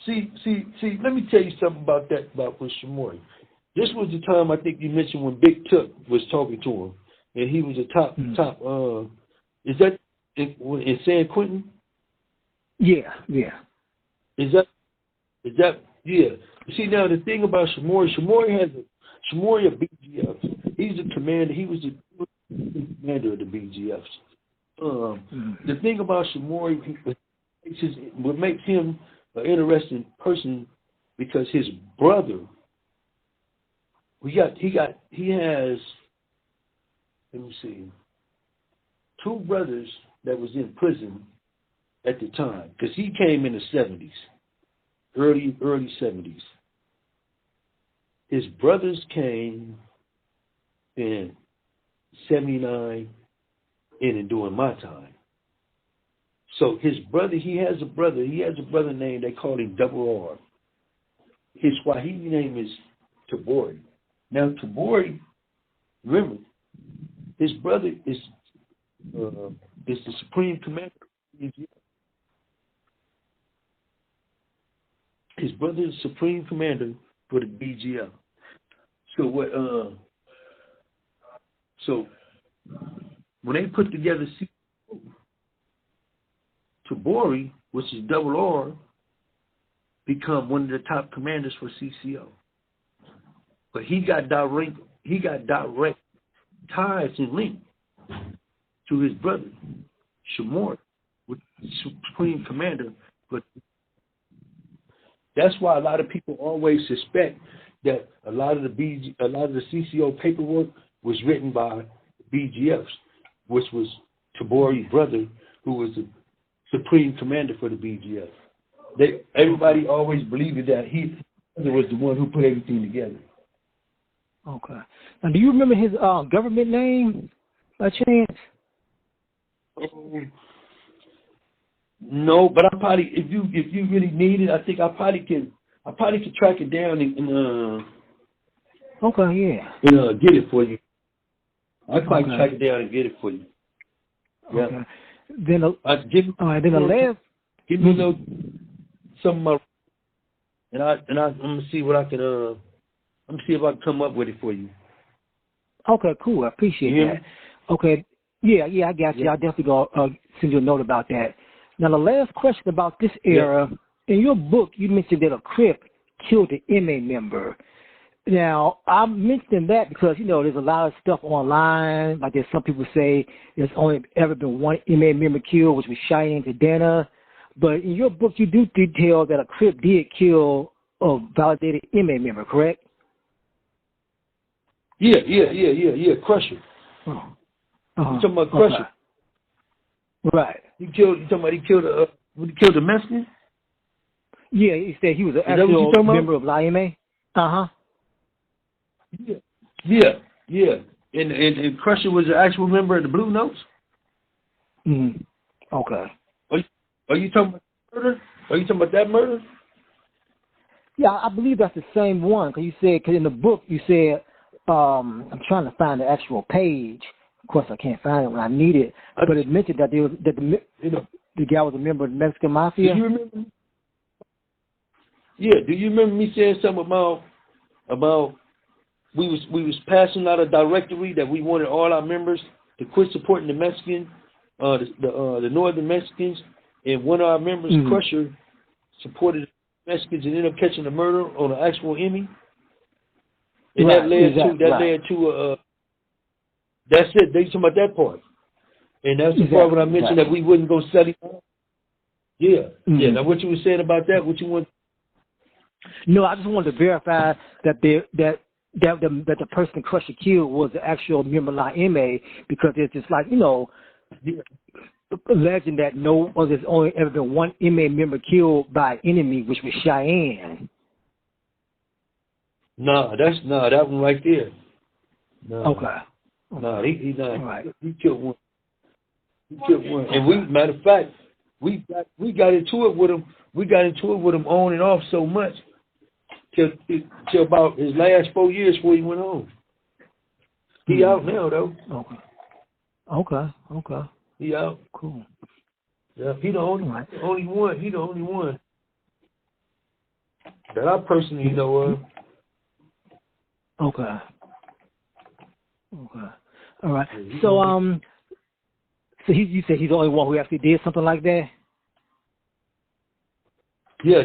See. Let me tell you something about with Shamori. This was the time I think you mentioned when Big Took was talking to him, and he was a top. Is that in San Quentin? Yeah. Is that? Yeah. You see, now the thing about Shamori a BGF. He's the commander. He was the commander of the BGFs. The thing about Shamori, what makes him an interesting person, because his brother, he has, let me see, two brothers that was in prison at the time, because he came in the 70s, early 70s. His brothers came in 79 in and during my time. So his brother, he has a brother named, they call him Double R. His Swahili name is Tabori. Now Tabori, remember, his brother is the Supreme Commander. His brother is Supreme Commander for the BGF. So when they put together Tabori, which is Double R, become one of the top commanders for CCO. But he got direct ties and link to his brother, Shamor, which is Supreme Commander. But that's why a lot of people always suspect that a lot of the CCO paperwork was written by BGFs, which was Tabori's brother, who was the Supreme Commander for the BGF. Everybody always believed that he was the one who put everything together. Okay. Now, do you remember his government name by chance? No, but I probably, if you really need it, I think I probably could track it down and okay, yeah. And get it for you. I probably track it down and get it for you. Yeah. Okay. Then the last. Give me some of my, and I'm gonna see what I can. I'm gonna see if I can come up with it for you. Okay, cool. I appreciate that. Okay. Yeah, I got you. I'll definitely go send you a note about that. Now, the last question about this era, in your book, you mentioned that a Crip killed an MA member. Now, I'm mentioning that because, there's a lot of stuff online. Like there's some people say there's only ever been one MA member killed, which was Cheyenne Cadena. But in your book, you do detail that a Crip did kill a validated MA member, correct? Yeah. Crusher. You talking about Crusher? Okay. Right. You talking about he killed a Mexican? Yeah, he said he was an actual member of LIMA. Yeah. And Crusher was an actual member of the Blue Notes? Okay. Are you talking about murder? Are you talking about that murder? Yeah, I believe that's the same one. Because in the book you said, I'm trying to find the actual page. Of course, I can't find it when I need it. But it mentioned that the guy was a member of the Mexican Mafia. Do you remember? Yeah. Do you remember me saying something about we was passing out a directory that we wanted all our members to quit supporting the Mexican the Northern Mexicans, and one of our members, Crusher, supported the Mexicans and ended up catching a murder on an actual Emmy. And that led to that's it. They talking about that part, and that's the part when I mentioned that we wouldn't go sell him out. Yeah, yeah. Now, what you were saying about that? What you want? No, I just wanted to verify that the person Crusher killed was the actual member of MA, because it's just like, a legend that there's only ever been one MA member killed by an enemy, which was Cheyenne. That one right there. Okay. He right. He killed one. And matter of fact, we got into it with him. We got into it with him on and off so much till about his last 4 years before he went home. He out now though. Okay. He out. Cool. Yeah, he the only one. He the only one that I personally know of. Okay. All right. So you said he's the only one who actually did something like that? Yeah.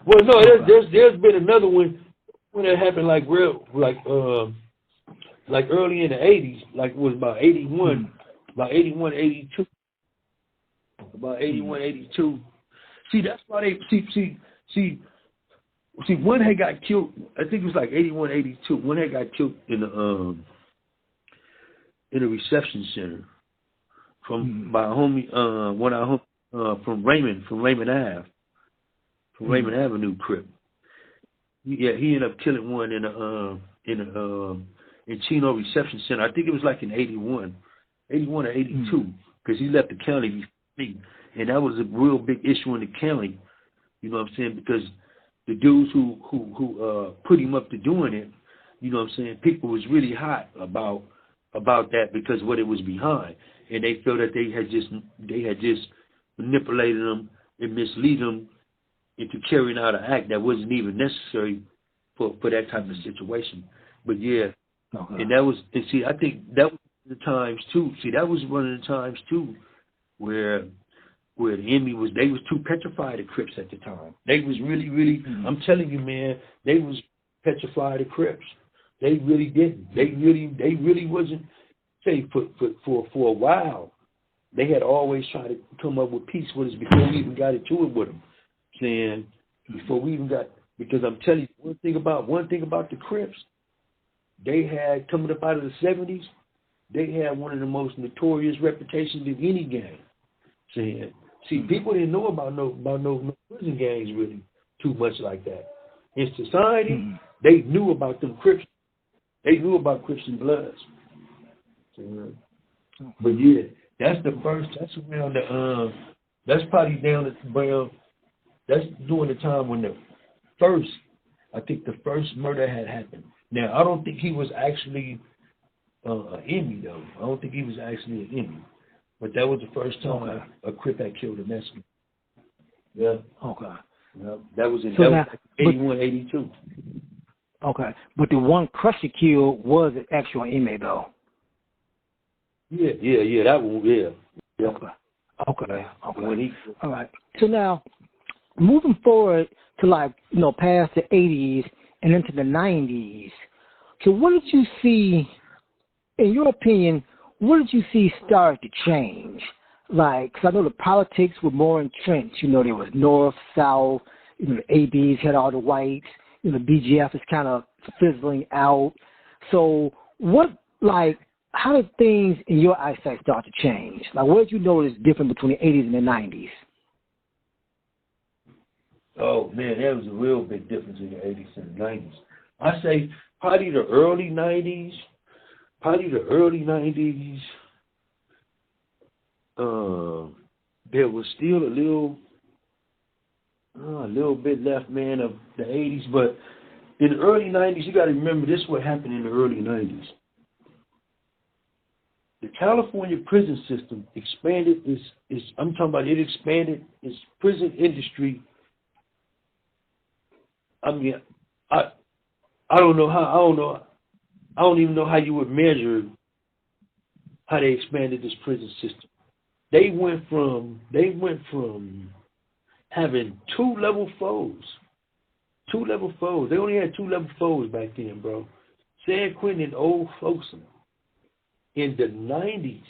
Well, no, there's been another one when it happened like early in the 80s, like it was about 81, about 81, 82. About 81, 82. See, that's why they see one had got killed. I think it was like 81, 82. One had got killed in a reception center by a homie, one of our from Raymond Ave, from Raymond Avenue, Crip. Yeah, he ended up killing one in Chino Reception Center. I think it was like in 81 or 82, because he left the county before me, and that was a real big issue in the county. You know what I'm saying? Because the dudes who put him up to doing it, you know what I'm saying, people was really hot about that because what it was behind, and they felt that they had just manipulated them and misled them into carrying out an act that wasn't even necessary for that type of situation. But yeah, and that was, and see, I think that was the times too. See, that was one of the times too where the enemy they was too petrified of Crips at the time. They was really, I'm telling you, man, they was petrified of Crips. They really didn't. They really wasn't. Say for a while, they had always tried to come up with peace with us before we even got into it with them. Saying before we even got, because I'm telling you one thing about the Crips, they had, coming up out of the 70s, they had one of the most notorious reputations in any gang. Saying, see, people didn't know about no prison gangs really too much like that. In society, they knew about them Crips. They knew about Crips and Bloods. But yeah, that's around the that's probably down at around, that's during the time when the first murder had happened. Now, I don't think he was actually an enemy though. I don't think he was actually an enemy. But that was the first time a Crip had killed a Mexican. Yeah. Okay. Yeah. That was in 81, 82. Okay. But the one Crusher killed was an actual inmate though. Yeah. That one, yeah. Okay. All right. So now, moving forward to past the 80s and into the 90s, so what did you see, in your opinion, what did you see start to change? Because I know the politics were more entrenched. There was North, South, the ABs had all the whites, the BGF is kind of fizzling out. So how did things in your eyesight start to change? What did you notice different between the 80s and the 90s? Oh, man, there was a real big difference in the 80s and the 90s. I say probably the early 90s, there was still a little bit left, man, of the 80s. But in the early 90s, you got to remember this is what happened in the early 90s. The California prison system expanded it expanded its prison industry. I mean, I don't even know how you would measure how they expanded this prison system. They went from having 2 level foes. 2 level foes. They only had 2 level foes back then, bro. San Quentin and Old Folsom. In the 90s,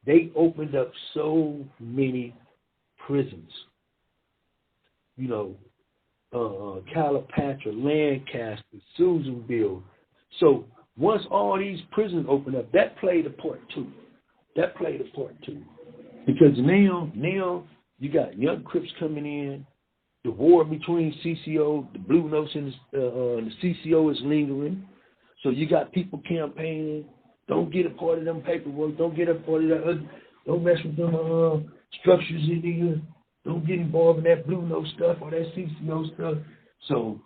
they opened up so many prisons. You know, Calipatra, Lancaster, Susanville. So once all these prisons opened up, that played a part too. Because now you got young Crips coming in. The war between CCO, the Blue Notes, and the CCO is lingering. So you got people campaigning. Don't get a part of them paperwork. Don't get a part of that. Don't mess with them structures in here. Don't get involved in that Blue Note stuff or that CCO stuff. So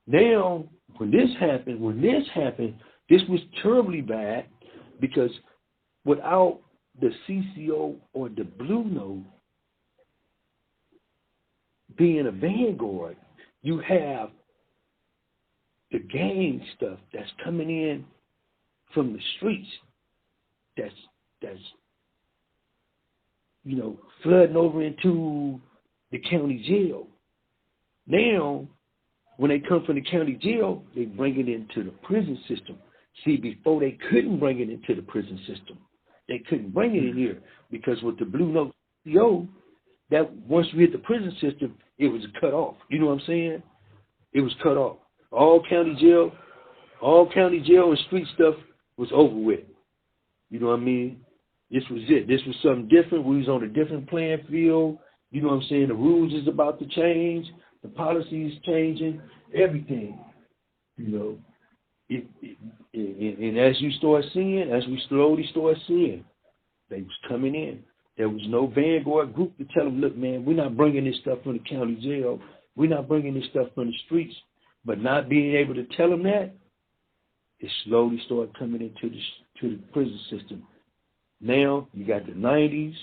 now, when this happened, this was terribly bad because without the CCO or the Blue Note being a vanguard, you have the gang stuff that's coming in from the streets that's flooding over into the county jail. Now, when they come from the county jail, they bring it into the prison system. See, before they couldn't bring it into the prison system. They couldn't bring it in here because with the Blue Note CO, that once we hit the prison system, it was cut off. You know what I'm saying? It was cut off. All county jail and street stuff was over with. You know what I mean? This was it. This was something different. We was on a different playing field. You know what I'm saying? The rules is about to change. The policy is changing. Everything. You know. And as we slowly start seeing, they was coming in. There was no vanguard group to tell them, look, man, we're not bringing this stuff from the county jail. We're not bringing this stuff from the streets. But not being able to tell them that, it slowly started coming into the prison system. Now, you got the 90s.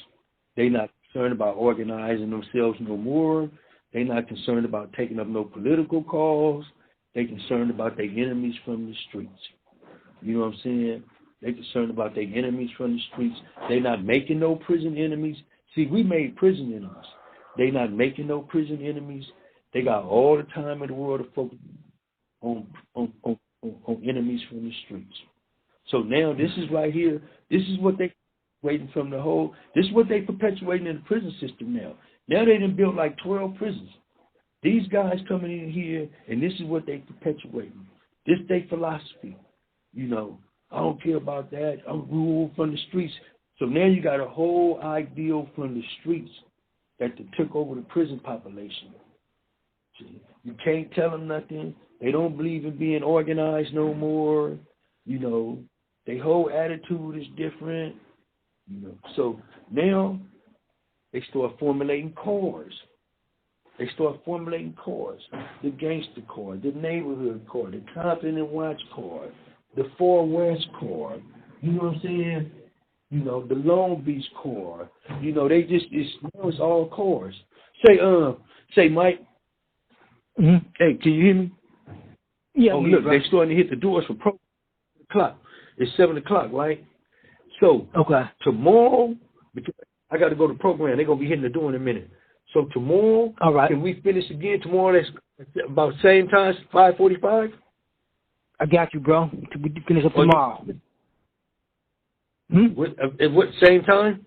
They're not concerned about organizing themselves no more. They're not concerned about taking up no political cause. They're concerned about their enemies from the streets. You know what I'm saying? They're concerned about their enemies from the streets. They're not making no prison enemies. See, we made prison enemies. They're not making no prison enemies. They got all the time in the world to focus on enemies from the streets. So now this is right here. This is what they waiting from the whole. This is what they perpetuating in the prison system now. Now they done built like 12 prisons. These guys coming in here, and this is what they perpetuating. This their philosophy. You know, I don't care about that. I'm ruled from the streets. So now you got a whole ideal from the streets that they took over the prison population. See, you can't tell them nothing. They don't believe in being organized no more. You know, their whole attitude is different. You know, so now they start formulating corps. The gangster corps, the neighborhood corps, the Compton and Watch corps, the 4 West corps. You know what I'm saying? You know, the Long Beach corps. You know, it's all corps. Say, Mike. Mm-hmm. Hey, can you hear me? Yeah. Oh, look, they're starting to hit the doors for o'clock. It's 7 o'clock, right? So tomorrow, because I got to go to program. They're gonna be hitting the door in a minute. So tomorrow, all right. Can we finish again tomorrow? That's about same time, 5:45. I got you, bro. We finish up tomorrow. At what same time?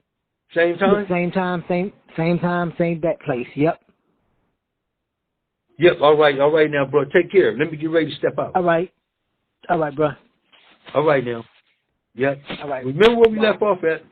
Same time. Same time, same back place. Yep. Yep. All right now, bro. Take care. Let me get ready to step out. All right, bro. All right now. Yep. All right. Remember where we left off at.